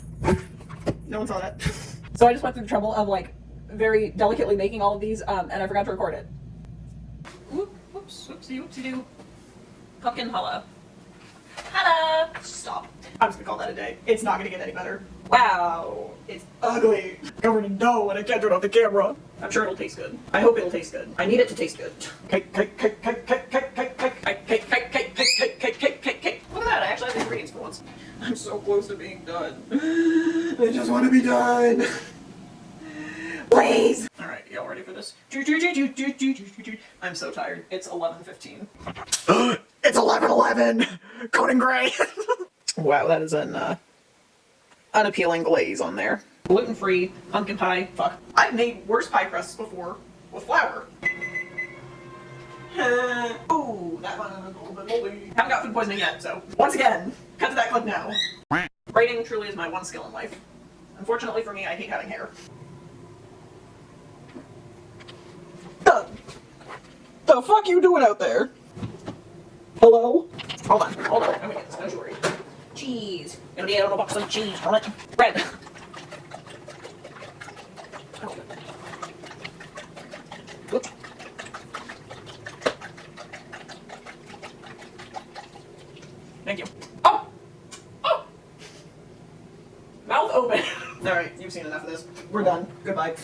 No one saw that. So I just went through the trouble of like very delicately making all of these, and I forgot to record it. Whoops, whoopsie, whoopsie-doo. Pumpkin challah. Hello! Stop. I'm just gonna call that a day. It's not gonna get any better. Wow, it's ugly. Covered in dough and I can't turn off the camera. I'm sure it'll taste good. I hope it'll taste good. I need it to taste good. Cake, cake, cake, cake, cake, cake, cake, cake, cake, cake, cake, cake, cake, cake, cake, cake, cake, cake. Look at that, I actually have the ingredients for once. I'm so close to being done. I just want to be done. Please! Alright, y'all ready for this? I'm so tired. It's 11:15. It's 11:11! Coating gray! Wow, that is an unappealing glaze on there. Gluten-free pumpkin pie. Fuck. I've made worse pie crusts before with flour. Ooh, that one is a little bit moldy. Haven't got food poisoning yet, so once again, cut to that clip now. Braiding truly is my one skill in life. Unfortunately for me, I hate having hair. The fuck you doing out there? Hello? Hold on. I'm gonna get this, don't you worry. Cheese. Gonna be able to box some cheese from it. Bread. Whoop. Thank you. Oh! Oh! Mouth open. Alright, you've seen enough of this. We're done. Goodbye.